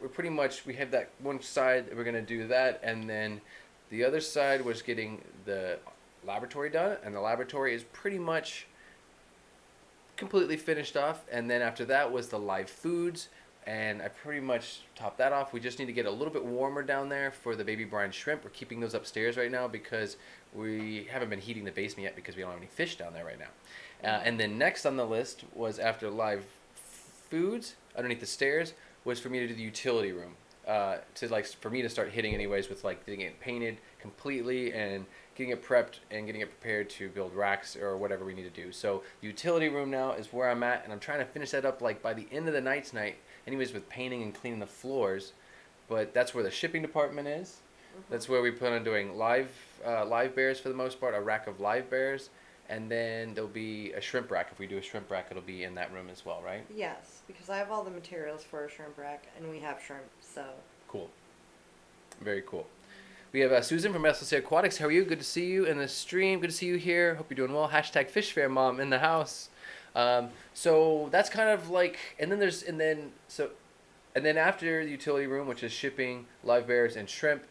we have that one side that we're going to do that, and then the other side was getting the laboratory done, and the laboratory is pretty much completely finished off, and then after that was the live foods, and I pretty much topped that off. We just need to get a little bit warmer down there for the baby brine shrimp. We're keeping those upstairs right now because we haven't been heating the basement yet because we don't have any fish down there right now. And then next on the list was, after live foods underneath the stairs, was for me to do the utility room. For me to start hitting anyways with like getting it painted completely and getting it prepped and getting it prepared to build racks or whatever we need to do. So the utility room now is where I'm at, and I'm trying to finish that up like by the end of the night tonight, anyways, with painting and cleaning the floors. But that's where the shipping department is. That's where we plan on doing live bears for the most part, a rack of live bears, And then there'll be a shrimp rack. If we do a shrimp rack, it'll be in that room as well, right? Yes, because I have all the materials for a shrimp rack, and we have shrimp, so. Cool. Very cool. We have Susan from SLC Aquatics. How are you? Good to see you in the stream. Good to see you here. Hope you're doing well. Hashtag Fish Fair Mom in the house. So that's kind of like, and then after the utility room, which is shipping, live bears, and shrimp,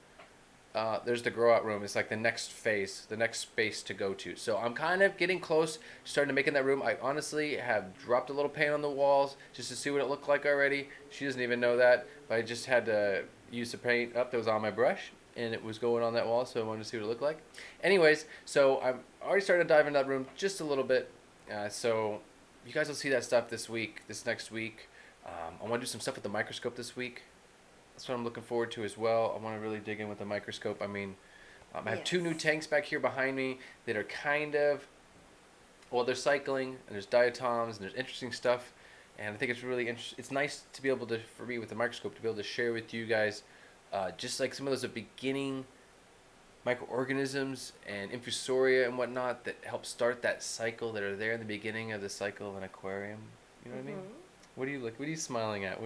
there's the grow out room. It's like the next phase, the next space to go to. So I'm kind of getting close, starting to make in that room. I honestly have dropped a little paint on the walls just to see what it looked like already. She doesn't even know that, but I just had to use the paint up that was on my brush, and it was going on that wall, so I wanted to see what it looked like. Anyways, so I'm already starting to dive into that room just a little bit. So you guys will see that stuff this next week. I want to do some stuff with the microscope this week. That's what I'm looking forward to as well. I want to really dig in with the microscope. I mean, I have two new tanks back here behind me that are kind of, well, they're cycling, and there's diatoms, and there's interesting stuff. And I think it's really interesting. It's nice to be able to, for me with the microscope, to be able to share with you guys just like some of those beginning microorganisms and infusoria and whatnot that help start that cycle, that are there in the beginning of the cycle of an aquarium. You know what I mean? What are you smiling at?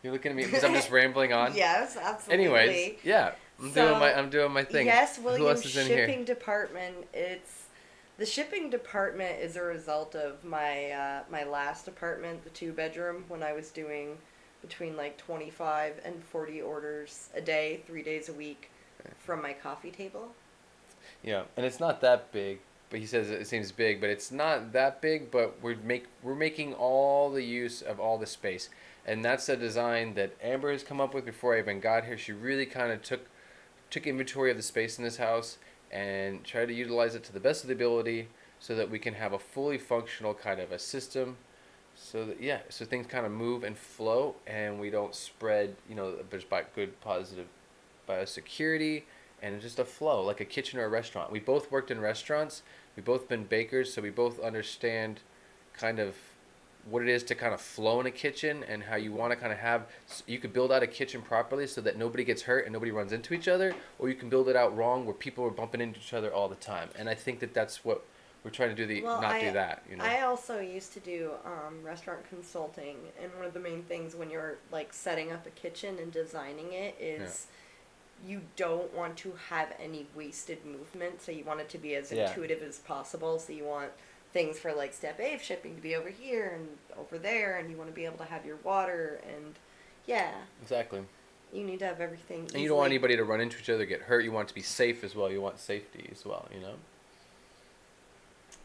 You're looking at me because I'm just rambling on. Yes, absolutely. Anyways, yeah, I'm doing my thing. Yes, Who else is in here? shipping department. The shipping department is a result of my my last apartment, the 2-bedroom, when I was doing between like 25 and 40 orders a day, 3 days a week, from my coffee table. Yeah, and it's not that big. But he says it seems big, but it's not that big. But we're making all the use of all the space, and that's a design that Amber has come up with before I even got here. She really kind of took inventory of the space in this house and tried to utilize it to the best of the ability, so that we can have a fully functional kind of a system. So that so things kind of move and flow, and we don't spread. There's good positive biosecurity. And it's just a flow, like a kitchen or a restaurant. We both worked in restaurants. We've both been bakers, so we both understand kind of what it is to kind of flow in a kitchen, and how you want to kind of have. You could build out a kitchen properly so that nobody gets hurt and nobody runs into each other, or you can build it out wrong where people are bumping into each other all the time. And I think that that's what we're trying to do. Do that. I also used to do restaurant consulting, and one of the main things when you're like setting up a kitchen and designing it is. Yeah. You don't want to have any wasted movement, so you want it to be as intuitive as possible. So you want things for like step A of shipping to be over here and over there, and you want to be able to have your water and Exactly. You need to have everything easily. And you don't want anybody to run into each other, get hurt. You want it to be safe as well. You want safety as well,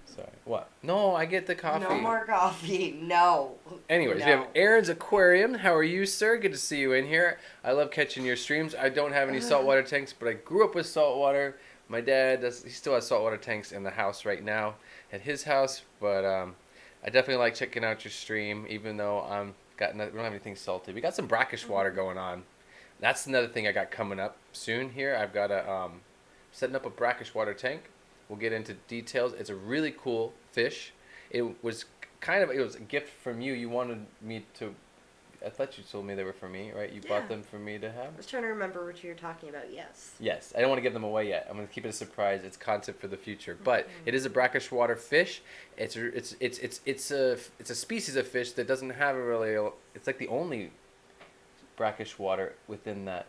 Sorry. What? No, I get the coffee. No more coffee. No. Anyways, we have Aaron's Aquarium. How are you, sir? Good to see you in here. I love catching your streams. I don't have any saltwater tanks, but I grew up with saltwater. My dad he still has saltwater tanks in the house right now at his house, but I definitely like checking out your stream, even though we don't have anything salty. We got some brackish water going on. That's another thing I got coming up soon here. I've got setting up a brackish water tank. We'll get into details. It's a really cool fish. It was a gift from you. You wanted me to. I thought you told me they were for me, right? You bought them for me to have. I was trying to remember what you were talking about. Yes. Yes, I don't want to give them away yet. I'm going to keep it a surprise. It's concept for the future. But it is a brackish water fish. It's a species of fish that doesn't have it's like the only brackish water within that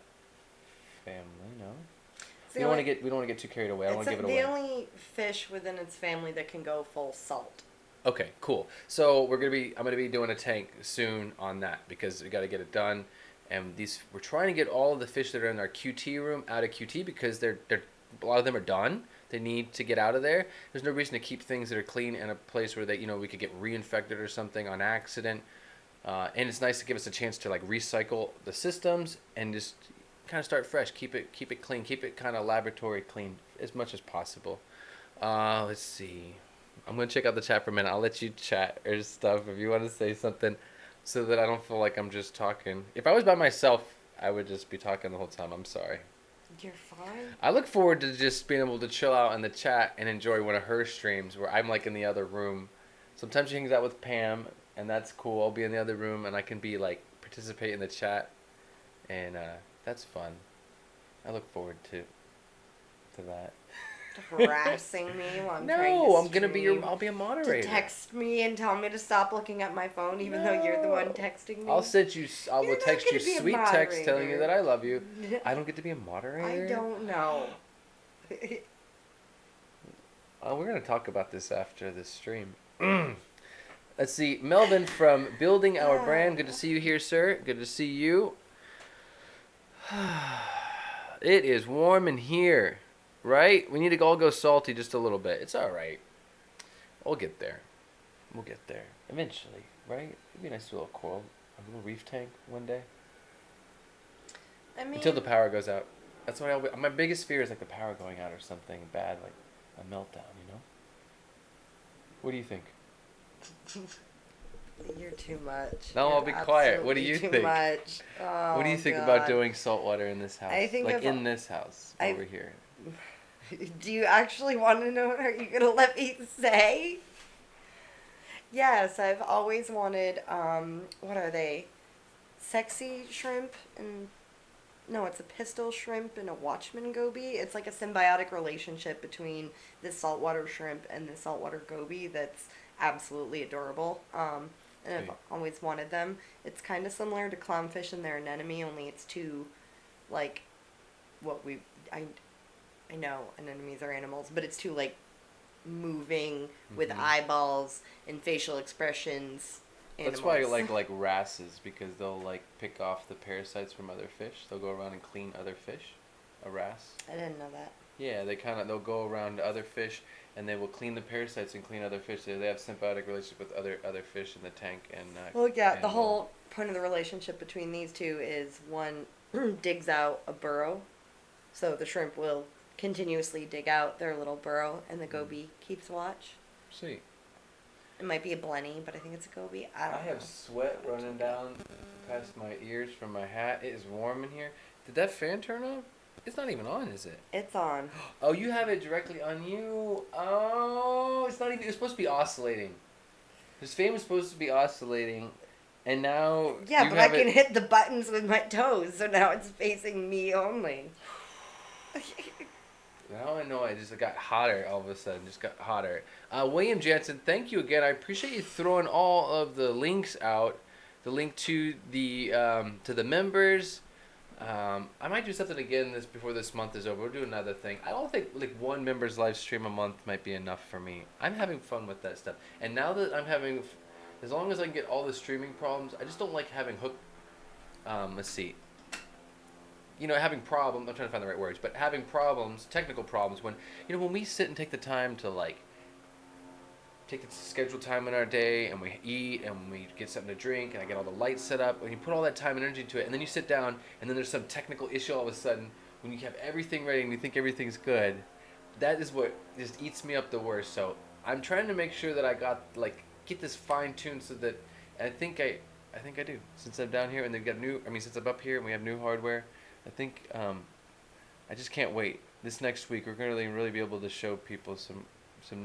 family. No. We don't want to get too carried away. I don't want to give it away. It's the only fish within its family that can go full salt. Okay, cool. So I'm gonna be doing a tank soon on that, because we got to get it done. And we're trying to get all of the fish that are in our QT room out of QT, because a lot of them are done. They need to get out of there. There's no reason to keep things that are clean in a place where we could get reinfected or something on accident. And it's nice to give us a chance to like recycle the systems and just kind of start fresh. Keep it clean. Keep it kind of laboratory clean as much as possible. Let's see. I'm gonna check out the chat for a minute. I'll let you chat or stuff if you want to say something, so that I don't feel like I'm just talking. If I was by myself, I would just be talking the whole time. I'm sorry. You're fine. I look forward to just being able to chill out in the chat and enjoy one of her streams where I'm like in the other room. Sometimes she hangs out with Pam, and that's cool. I'll be in the other room and I can be like participate in the chat, and that's fun. I look forward to that. harassing me while I'm trying to No, I'm gonna be your. stream, I'll be a to moderator. text me and tell me to stop looking at my phone, even though you're the one No. texting me. I'll send you. I will You're not text you gonna be a sweet text telling you moderator. that I love you. I don't get to be a moderator. I don't know. We're gonna talk about this after the stream. Let's see, Melvin from Building Our Brand. Good to see you here, sir. Good to see you. It is warm in here, right? We need to all go salty just a little bit. It's all right. We'll get there. We'll get there eventually, right? It'd be nice to do a little coral, a little reef tank one day. I mean, Until the power goes out. That's why my biggest fear is like the power going out or something bad, like a meltdown. You know. What do you think? you're too much. No, I'll You're be quiet. What do absolutely you too think? Much. Oh, What do you think God. about doing salt water in this house? I think like I've- in this house over here. Do you actually want to know? Are you gonna let me say? Yes, I've always wanted. What are they? Sexy shrimp and no, it's a pistol shrimp and a watchman goby. It's like a symbiotic relationship between this saltwater shrimp and this saltwater goby that's absolutely adorable. And I've Sweet. always wanted them. It's kind of similar to clownfish and their anemone, only it's two, like, I know anemones are animals, but it's two like moving with Mhm. eyeballs and facial expressions. Animals. That's why I like wrasses, because they'll like pick off the parasites from other fish. They'll go around and clean other fish. A wrasse. I didn't know that. Yeah, they'll go around to other fish and they will clean the parasites and clean other fish. They have symbiotic relationship with other fish in the tank and. Well, yeah, the and, whole point of the relationship between these two is one digs out a burrow, so the shrimp will continuously dig out their little burrow, and the goby keeps watch. See. It might be a blenny, but I think it's a goby. I don't know. have sweat running down past my ears from my hat. It is warm in here. Did that fan turn on? It's not even on, is it? It's on. Oh, you have it directly on you. Oh, it's not even. It's supposed to be oscillating. This fan was supposed to be oscillating, and now Yeah, you but I have can it. hit the buttons with my toes, so now it's facing me only. Now I know I just got hotter all of a sudden. Just got hotter. William Jansen, thank you again. I appreciate you throwing all of the links out. The link to the members. I might do something again before this month is over. We'll do another thing. I don't think like one member's live stream a month might be enough for me. I'm having fun with that stuff. And now that I'm having, as long as I can get all the streaming problems, I just don't like having hook. Let's see. Having problems. I'm trying to find the right words, but having problems, technical problems. When we sit and take the time to take the scheduled time in our day and we eat and we get something to drink and I get all the lights set up and you put all that time and energy into it and then you sit down and then there's some technical issue all of a sudden when you have everything ready and you think everything's good, that is what just eats me up the worst. So I'm trying to make sure that I get this fine tuned so that I think I do. Since I'm down here and they've got since I'm up here and we have new hardware, I think I just can't wait. This next week we're going to really be able to show people some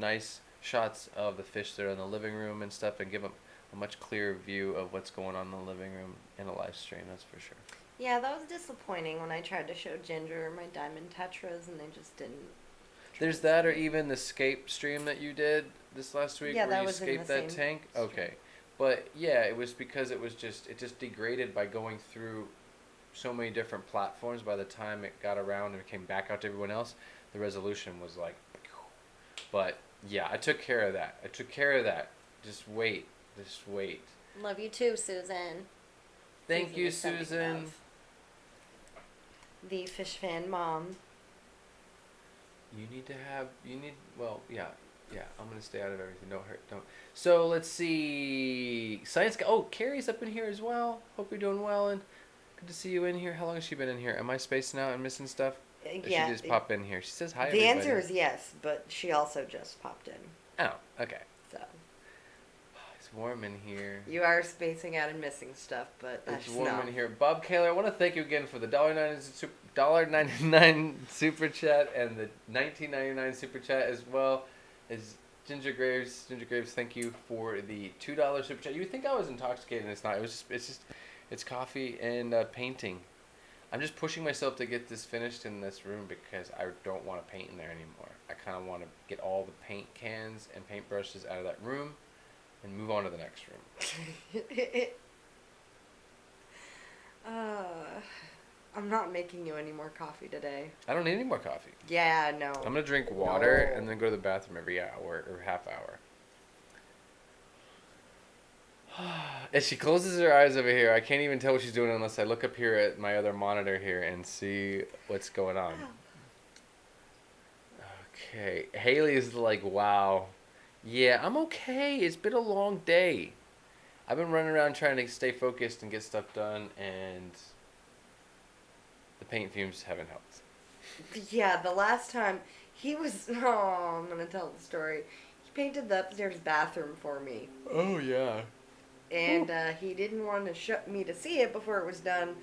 nice shots of the fish that are in the living room and stuff and give them a much clearer view of what's going on in the living room in a live stream, that's for sure. Yeah, that was disappointing when I tried to show Ginger my diamond tetras and they just didn't. There's that, or even the scape stream that you did this last week, Yeah, where that you was in scaped the that same tank. stream. Okay, but yeah, it was because it just degraded by going through so many different platforms. By the time it got around and it came back out to everyone else, the resolution was like, but yeah, I took care of that. Just wait. Love you too, Susan. Thank you, is sending Susan. love. The fish fan mom. Well, yeah, I'm going to stay out of everything. Don't. So, let's see. Carrie's up in here as well. Hope you're doing well, and good to see you in here. How long has she been in here? Am I spacing out and missing stuff? Or Yeah. she just pop in here? She says hi, The everybody. answer is yes, but she also just popped in. Oh, okay. So It's warm in here. you are spacing out and missing stuff, but that's It's warm no. in here. Bob Kaler, I want to thank you again for the $1.99 super chat and the $19.99 super chat, as well as Ginger Graves. Ginger Graves, thank you for the $2 super chat. You would think I was intoxicated, and it's not. It's coffee and painting. I'm just pushing myself to get this finished in this room because I don't want to paint in there anymore. I kind of want to get all the paint cans and paintbrushes out of that room and move on to the next room. I'm not making you any more coffee today. I don't need any more coffee. Yeah, no. I'm gonna drink water No. and then go to the bathroom every hour or half hour. As she closes her eyes over here, I can't even tell what she's doing unless I look up here at my other monitor here and see what's going on. Okay, Haley is like, wow. Yeah, I'm okay. It's been a long day. I've been running around trying to stay focused and get stuff done, and the paint fumes haven't helped. Yeah, the last time he was. Oh, I'm gonna tell the story. He painted the upstairs bathroom for me, Oh, yeah. and he didn't want to shut me to see it before it was done,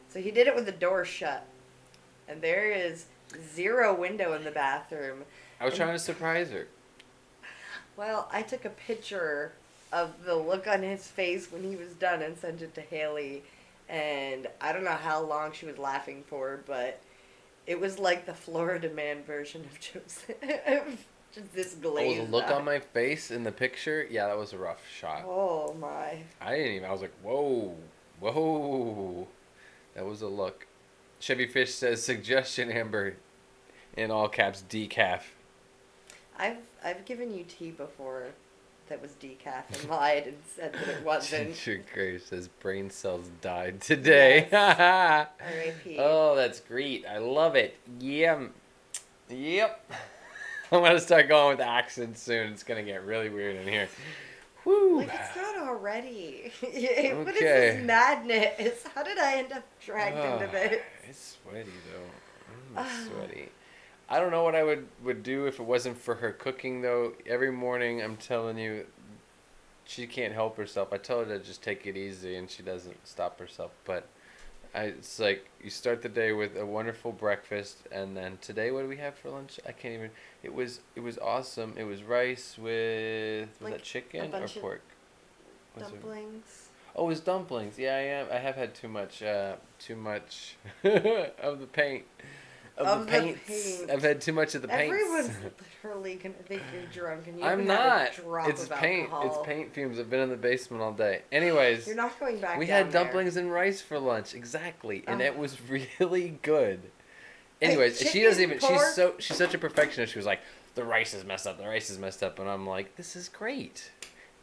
so he did it with the door shut. And there is zero window in the bathroom. I was trying to surprise her. Well, I took a picture of the look on his face when he was done and sent it to Haley, and I don't know how long she was laughing for, but it was like the Florida Man version of Joseph. Just this Oh, glazed the look eye. on my face in the picture? Yeah, that was a rough shot. Oh my. I didn't even, I was like, whoa, whoa. That was a look. Chevy Fish says, suggestion, Amber, in all caps, decaf. I've given you tea before that was decaf and lied and said that it wasn't. Ginger Grace says, brain cells died today. R.I.P. Oh, that's great. I love it. Yeah. Yep. I'm going to start going with accents soon. It's going to get really weird in here. Whew. Like, it's not already. What is Okay. this madness? How did I end up dragged into this? It's sweaty, though. Sweaty. I don't know what I would do if it wasn't for her cooking, though. Every morning, I'm telling you, she can't help herself. I tell her to just take it easy, and she doesn't stop herself. But it's like you start the day with a wonderful breakfast, and then today, what do we have for lunch? I can't even. It was awesome. It was rice with was Like that chicken or bunch of pork? Was it- Dumplings. Oh, it was dumplings. Yeah, I am. I have had too much of the paint. Of the paints. paint. I've had too much of the paints. Everyone's literally gonna think you're drunk, and you I'm haven't had not. a drop It's of paint. alcohol. It's paint fumes. I've been in the basement all day. Anyways, You're not going back. we down had there. dumplings and rice for lunch. Exactly, and Oh. it was really good. Anyways, she doesn't even. chicken, She's such a perfectionist. She was like, the rice is messed up. The rice is messed up, and I'm like, this is great.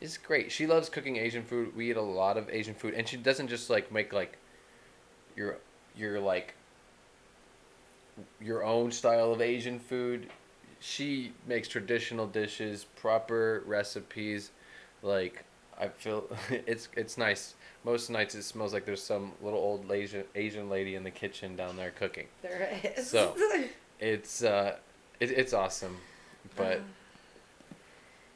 It's great. She loves cooking Asian food. We eat a lot of Asian food, and she doesn't just like make like your like your own style of Asian food. She makes traditional dishes, proper recipes. Like I feel it's nice. Most nights it smells like there's some little old Asian lady in the kitchen down there cooking. There is. So it's it's awesome, but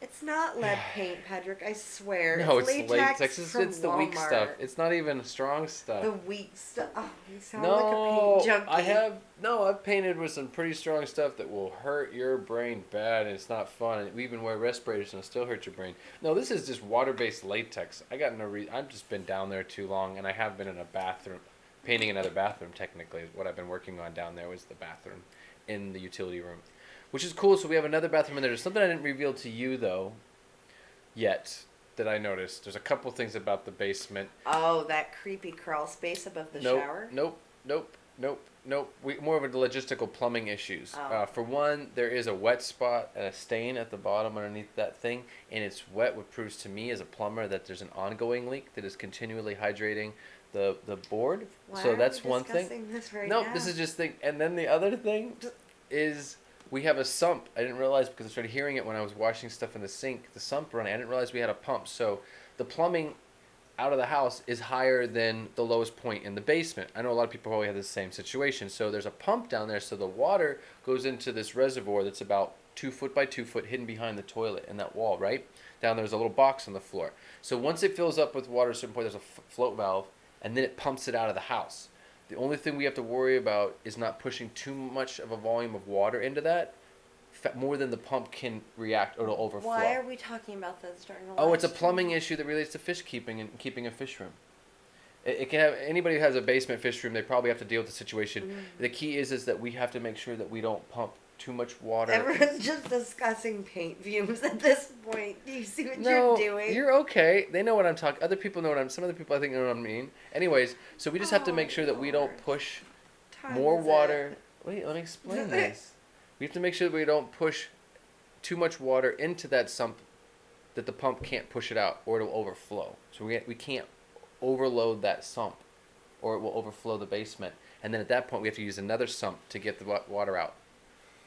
It's not lead paint, Patrick. I swear. no, it's latex. latex. From It's the weak Walmart. stuff. It's not even strong stuff. The weak stuff. Oh, you sound No, like a paint junkie. I've painted with some pretty strong stuff that will hurt your brain bad, and it's not fun. And we even wear respirators, and it'll still hurt your brain. No, this is just water-based latex. I got no reason. I've just been down there too long, and I have been in a bathroom, painting another bathroom. Technically, is what I've been working on down there was the bathroom, in the utility room, which is cool. So we have another bathroom in there. There's something I didn't reveal to you though, yet. That I noticed. There's a couple things about the basement. Oh, that creepy crawl space above the shower. Nope. More of a logistical plumbing issues. Oh. For one, there is a wet spot and a stain at the bottom underneath that thing, and it's wet, which proves to me as a plumber that there's an ongoing leak that is continually hydrating the board. Why So are that's we one thing. discussing This right No, now? this is just thing. And then the other thing is we have a sump. I didn't realize because I started hearing it when I was washing stuff in the sink. The sump running. I didn't realize we had a pump. So the plumbing out of the house is higher than the lowest point in the basement. I know a lot of people probably have the same situation. So there's a pump down there. So the water goes into this reservoir that's about 2 foot by 2 foot hidden behind the toilet in that wall, right? Down there's a little box on the floor. So once it fills up with water at a certain point, there's a float valve, and then it pumps it out of the house. The only thing we have to worry about is not pushing too much of a volume of water into that, more than the pump can react or it'll overflow. Why are we talking about this during the Oh, live it's a stream? plumbing issue that relates to fish keeping and keeping a fish room. It can have anybody who has a basement fish room. They probably have to deal with the situation. Mm. The key is that we have to make sure that we don't pump too much water. Everyone's just discussing paint fumes at this point. Do you see what No, you're doing? you're okay. They know what I'm talking. Other people know what I'm. Some other people I think know what I mean. Anyways, so we just have to make sure that we don't push Time more is water. it? Wait, let me explain this. We have to make sure that we don't push too much water into that sump that the pump can't push it out or it'll overflow. So we can't overload that sump or it will overflow the basement. And then at that point we have to use another sump to get the water out.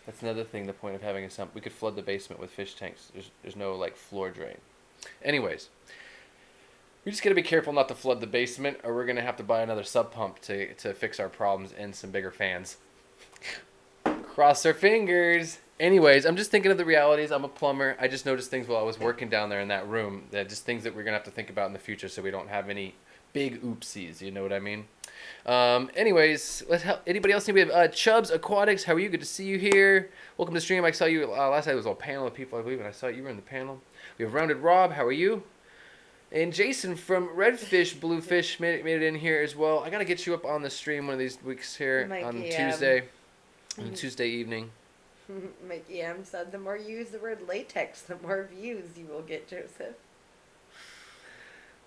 That's another thing, the point of having a sump. We could flood the basement with fish tanks. There's no like floor drain. Anyways, we just gotta be careful not to flood the basement or we're gonna have to buy another sub pump to fix our problems and some bigger fans. Cross our fingers. Anyways, I'm just thinking of the realities. I'm a plumber. I just noticed things while I was working down there in that room. That just things that we're gonna have to think about in the future, so we don't have any big oopsies. You know what I mean? Anyways, anybody else? We have Chubbs Aquatics. How are you? Good to see you here. Welcome to the stream. I saw you last night. There was a panel of people, I believe, and I saw you were in the panel. We have Rounded Rob. How are you? And Jason from Redfish Bluefish made it in here as well. I gotta get you up on the stream one of these weeks here on Tuesday. On Tuesday evening. Mickey M said, the more you use the word latex, the more views you will get, Joseph.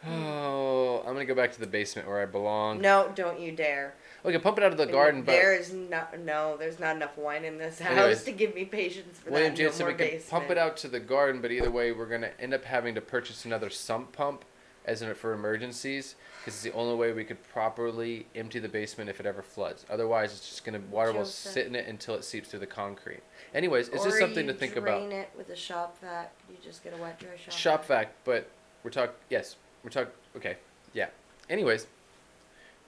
Oh, I'm gonna go back to the basement where I belong. No, don't you dare. We can pump it out of the garden, but there's not enough wine in this house to give me patience for William that. J. said No we more can basement. pump it out to the garden, but either way, we're gonna end up having to purchase another sump pump, as in for emergencies, because it's the only way we could properly empty the basement if it ever floods. Otherwise, it's just gonna water will sit in it until it seeps through the concrete. Anyways, it's just something to think about. Or you drain it with a shop vac. You just get a wet dry shop. Shop vac, but we're talking. Yes, we're talking. Okay, yeah. Anyways,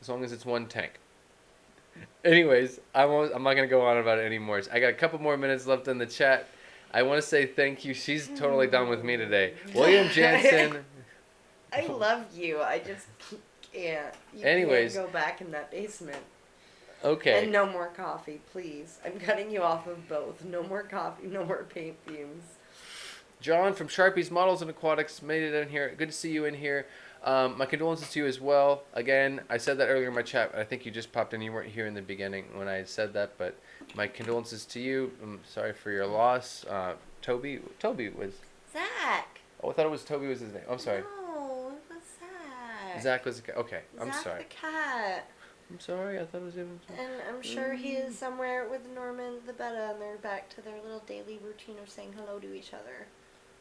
as long as it's one tank. Anyways, I'm not gonna go on about it anymore. I got a couple more minutes left in the chat. I want to say thank you. She's totally done with me today. William Jansen. I love you. I just can't. Anyways, can't go back in that basement. Okay. And no more coffee, please. I'm cutting you off of both. No more coffee. No more paint fumes. John from Sharpie's Models and Aquatics made it in here. Good to see you in here. My condolences to you as well. Again, I said that earlier in my chat. I think you just popped in. You weren't here in the beginning when I said that, but my condolences to you. I'm sorry for your loss. Toby was. Zach. Oh, I thought it was Toby was his name. I'm sorry. No, it was Zach. Zach was okay. I'm Zach sorry. the cat. I'm sorry. I thought it was him. And I'm sure he is somewhere with Norman the Betta, and they're back to their little daily routine of saying hello to each other.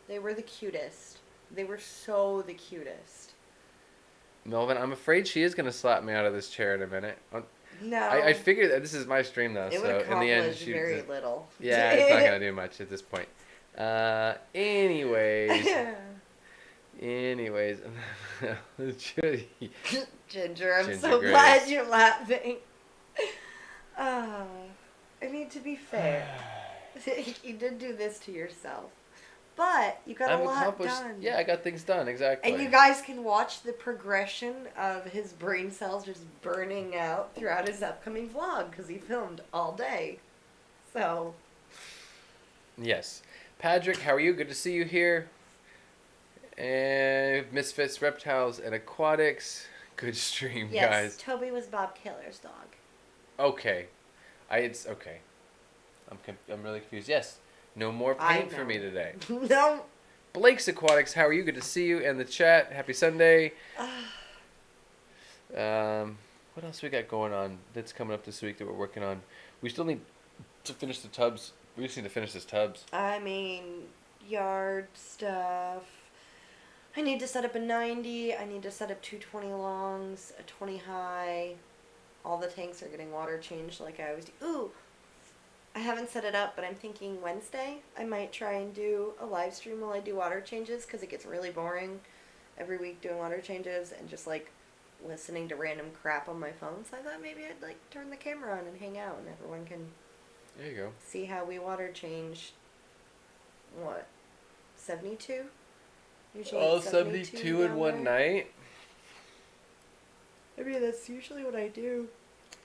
They were the cutest. They were so the cutest. Melvin, I'm afraid she is gonna slap me out of this chair in a minute. No. I figured that this is my stream though, It would so in the end, accomplish she very little. Yeah, it's not gonna do much at this point. Anyways, Ginger, I'm Ginger so Grace. glad you're laughing. I mean, to be fair, you did do this to yourself. But you got a lot done. Yeah, I got things done, exactly. And you guys can watch the progression of his brain cells just burning out throughout his upcoming vlog because he filmed all day. So. Yes. Patrick, how are you? Good to see you here. And Misfits, Reptiles, and Aquatics. Good stream, yes, guys. Toby was Bob Killer's dog. Okay. It's okay. I'm really confused. Yes. No more paint for me today. No. Blake's Aquatics, how are you? Good to see you in the chat. Happy Sunday. What else we got going on that's coming up this week that we're working on? We still need to finish the tubs. We just need to finish this tubs. I mean, yard stuff. I need to set up a 90. I need to set up 220 longs, a 20 high. All the tanks are getting water changed like I always do. Ooh. I haven't set it up, but I'm thinking Wednesday I might try and do a live stream while I do water changes because it gets really boring every week doing water changes and just like listening to random crap on my phone. So I thought maybe I'd like turn the camera on and hang out and everyone can There you go. see how we water change. What? 72? Usually All it's 72 in down one there. night? I mean, that's usually what I do.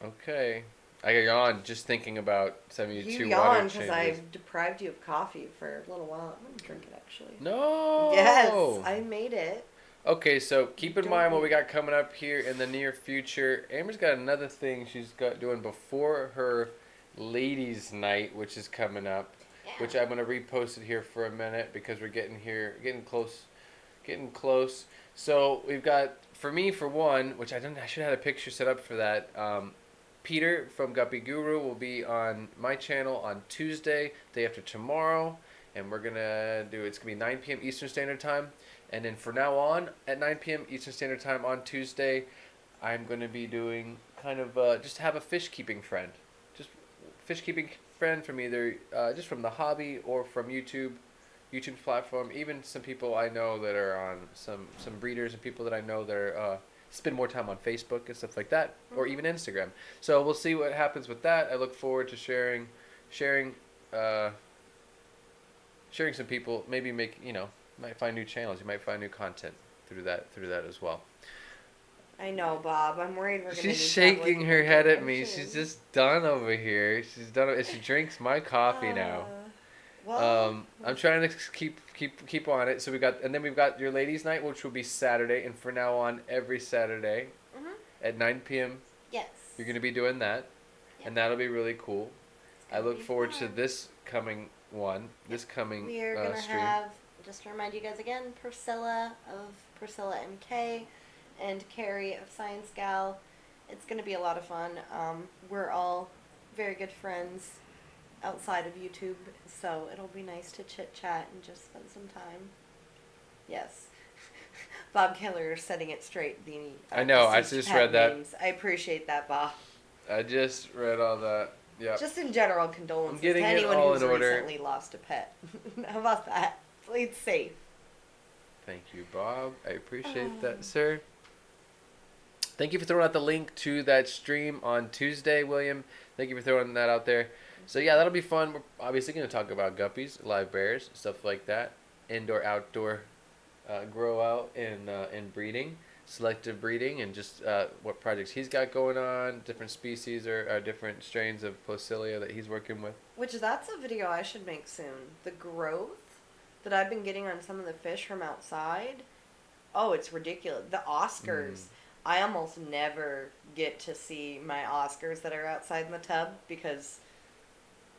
Okay. I yawned just thinking about 72 You water yawn changes. because I've deprived you of coffee for a little while. I'm going to drink it, actually. No! Yes, I made it. Okay, so keep in Don't mind what we we- got coming up here in the near future. Amber's got another thing she's got doing before her ladies' night, which is coming up. Yeah. Which I'm gonna repost it here for a minute because we're getting close, getting close. So we've got for me for one, which I should have had a picture set up for that. Peter from Guppy Guru will be on my channel on Tuesday, day after tomorrow, and it's gonna be 9 p.m. Eastern Standard Time. And then for now on, at 9 p.m. Eastern Standard Time on Tuesday, I'm going to be doing kind of just have a fish keeping friend. Just fish keeping friend from either just from the hobby or from YouTube's platform. Even some people I know that are on some breeders and people that I know that are spend more time on Facebook and stuff like that, or even Instagram. So we'll see what happens with that. I look forward to sharing some people. Maybe might find new channels. You might find new content through that as well. I know, Bob. I'm worried we're gonna. She's need shaking her head at me. intervention. She's just done over here. She's done. She drinks my coffee now. Well, I'm trying to keep on it. So we've got your ladies' night, which will be Saturday, and for now on, every Saturday at 9 p.m. yes. You're gonna be doing that, and that'll be really cool. I gonna look be forward fun. to this coming We are gonna stream. have, just to remind you guys again, Priscilla of Priscilla MK and Carrie of Science Gal. It's gonna be a lot of fun. We're all very good friends outside of YouTube, so it'll be nice to chit chat and just spend some time. Yes. Bob Keller setting it straight. I know, I deceased just pet read that. names. I appreciate that, Bob. I just read all that. Yeah. Just in general, condolences I'm getting to it anyone all who's in order. recently lost a pet. How about that? Play it safe. Thank you, Bob. I appreciate that, sir. Thank you for throwing out the link to that stream on Tuesday, William. Thank you for throwing that out there. So yeah, that'll be fun. We're obviously going to talk about guppies, live bears, stuff like that, indoor, outdoor, grow out, and breeding, selective breeding, and just what projects he's got going on, different species or different strains of Posilia that he's working with. Which that's a video I should make soon. The growth that I've been getting on some of the fish from outside. Oh, it's ridiculous. The Oscars. I almost never get to see my Oscars that are outside in the tub because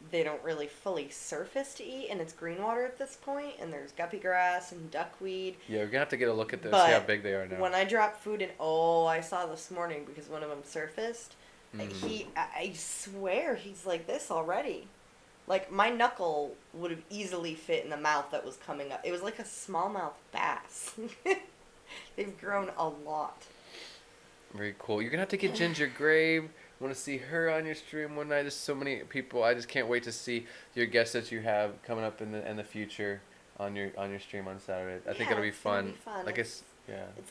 they don't really fully surface to eat, and it's green water at this point, and there's guppy grass and duckweed. Yeah, we're going to have to get a look at this, But see how big they are now. when I drop food in, I saw this morning because one of them surfaced. I swear he's like this already. Like, my knuckle would have easily fit in the mouth that was coming up. It was like a smallmouth bass. They've grown a lot. Very cool. You're going to have to get Ginger Grave. I want to see her on your stream one night. There's so many people. I just can't wait to see your guests that you have coming up in the future on your stream on Saturday. I think it'll be fun. Like It's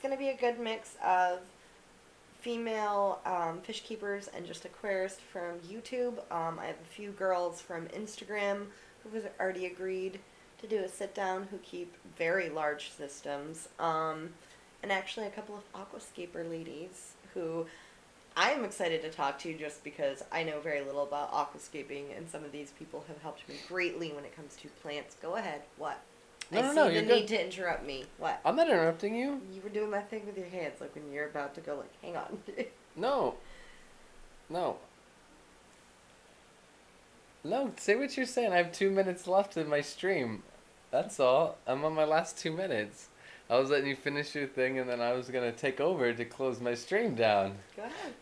gonna be a good mix of female fish keepers and just aquarists from YouTube. I have a few girls from Instagram who have already agreed to do a sit down who keep very large systems. And actually a couple of aquascaper ladies who I am excited to talk to just because I know very little about aquascaping, and some of these people have helped me greatly when it comes to plants. Go ahead. What? I see the need to interrupt me. What? I'm not interrupting you. You were doing that thing with your hands, like when you're about to go, like, hang on. No. Say what you're saying. I have 2 minutes left in my stream. That's all. I'm on my last 2 minutes. I was letting you finish your thing, and then I was going to take over to close my stream down. Go ahead.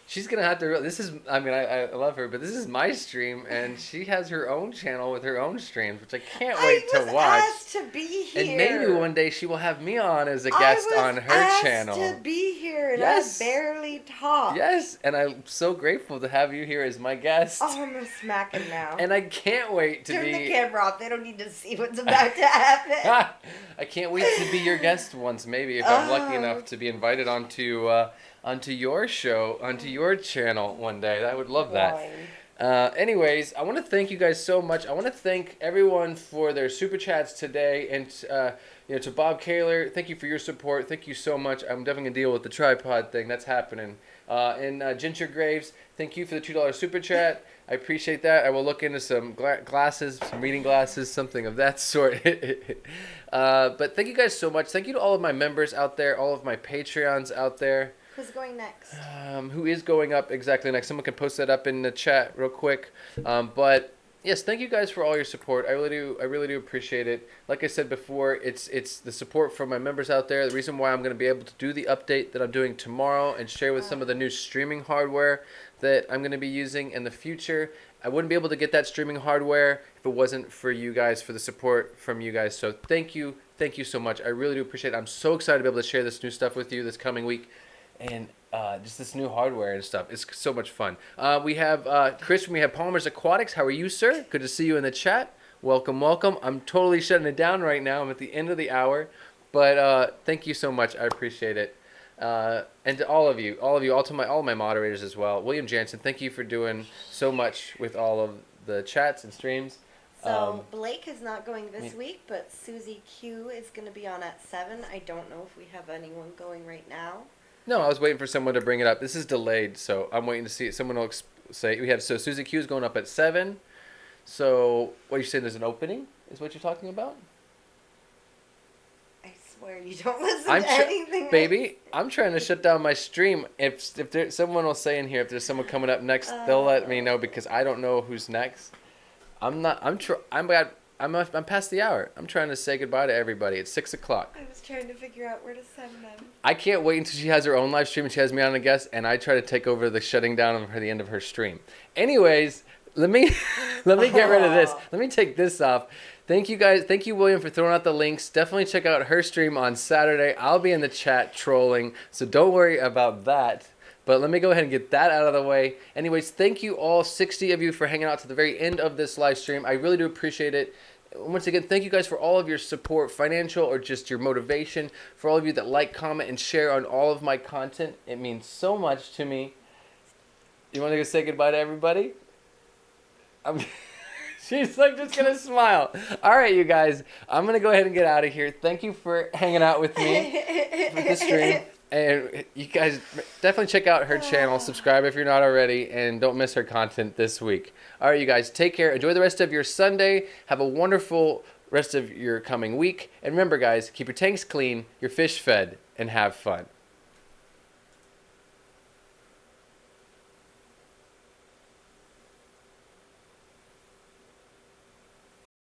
She's going to have to... I love her, but this is my stream, and she has her own channel with her own streams, which I can't wait to watch. I was asked to be here. And maybe one day she will have me on as a guest on her channel. I was asked to be here, and Yes. I barely talked. Yes, and I'm so grateful to have you here as my guest. Oh, I'm going to smack him now. And I can't wait to Turn be... the camera off. They don't need to see what's about to happen. I can't wait to be your guest once, maybe, if I'm lucky enough to be invited onto your show, onto your channel one day. I would love that. Anyways, I want to thank you guys so much. I want to thank everyone for their super chats today, and to Bob Kaler, thank you for your support. Thank you so much. I'm definitely gonna deal with the tripod thing. That's happening. And Ginger Graves, thank you for the $2 super chat. I appreciate that. I will look into some glasses, some reading glasses, something of that sort. But thank you guys so much. Thank you to all of my members out there, all of my Patreons out there. Who's going next? Who is going up exactly next? Someone can post that up in the chat real quick. But yes, thank you guys for all your support. I really do appreciate it. Like I said before, it's the support from my members out there. The reason why I'm going to be able to do the update that I'm doing tomorrow and share with some of the new streaming hardware that I'm going to be using in the future. I wouldn't be able to get that streaming hardware if it wasn't for you guys, for the support from you guys. So thank you so much. I really do appreciate it. I'm so excited to be able to share this new stuff with you this coming week. And just this new hardware and stuff. It's so much fun. We have Chris, we have Palmer's Aquatics. How are you, sir? Good to see you in the chat. Welcome, welcome. I'm totally shutting it down right now. I'm at the end of the hour. But thank you so much. I appreciate it. And to all of you, all of my moderators as well. William Jansen, thank you for doing so much with all of the chats and streams. So Blake is not going this week, but Susie Q is going to be on at 7. I don't know if we have anyone going right now. No, I was waiting for someone to bring it up. This is delayed, so I'm waiting to see it. Someone will say we have. So Susie Q is going up at 7. So what are you saying? There's an opening? Is what you're talking about? I swear you don't listen to anything. Baby, I'm trying to shut down my stream. If there's someone will say in here if there's someone coming up next, they'll let me know because I don't know who's next. I'm past the hour. I'm trying to say goodbye to everybody. It's 6 o'clock. I was trying to figure out where to send them. I can't wait until she has her own live stream and she has me on a guest, and I try to take over the shutting down of her the end of her stream. Anyways, let me get rid of this. Let me take this off. Thank you guys. Thank you, William, for throwing out the links. Definitely check out her stream on Saturday. I'll be in the chat trolling, so don't worry about that. But let me go ahead and get that out of the way. Anyways, thank you all, 60 of you, for hanging out to the very end of this live stream. I really do appreciate it. Once again, thank you guys for all of your support, financial or just your motivation. For all of you that like, comment, and share on all of my content. It means so much to me. You want to go say goodbye to everybody? She's like just going to smile. All right, you guys. I'm going to go ahead and get out of here. Thank you for hanging out with me for the stream. And you guys definitely check out her channel. Subscribe if you're not already. And don't miss her content this week. All right, you guys. Take care. Enjoy the rest of your Sunday. Have a wonderful rest of your coming week. And remember, guys, keep your tanks clean, your fish fed, and have fun.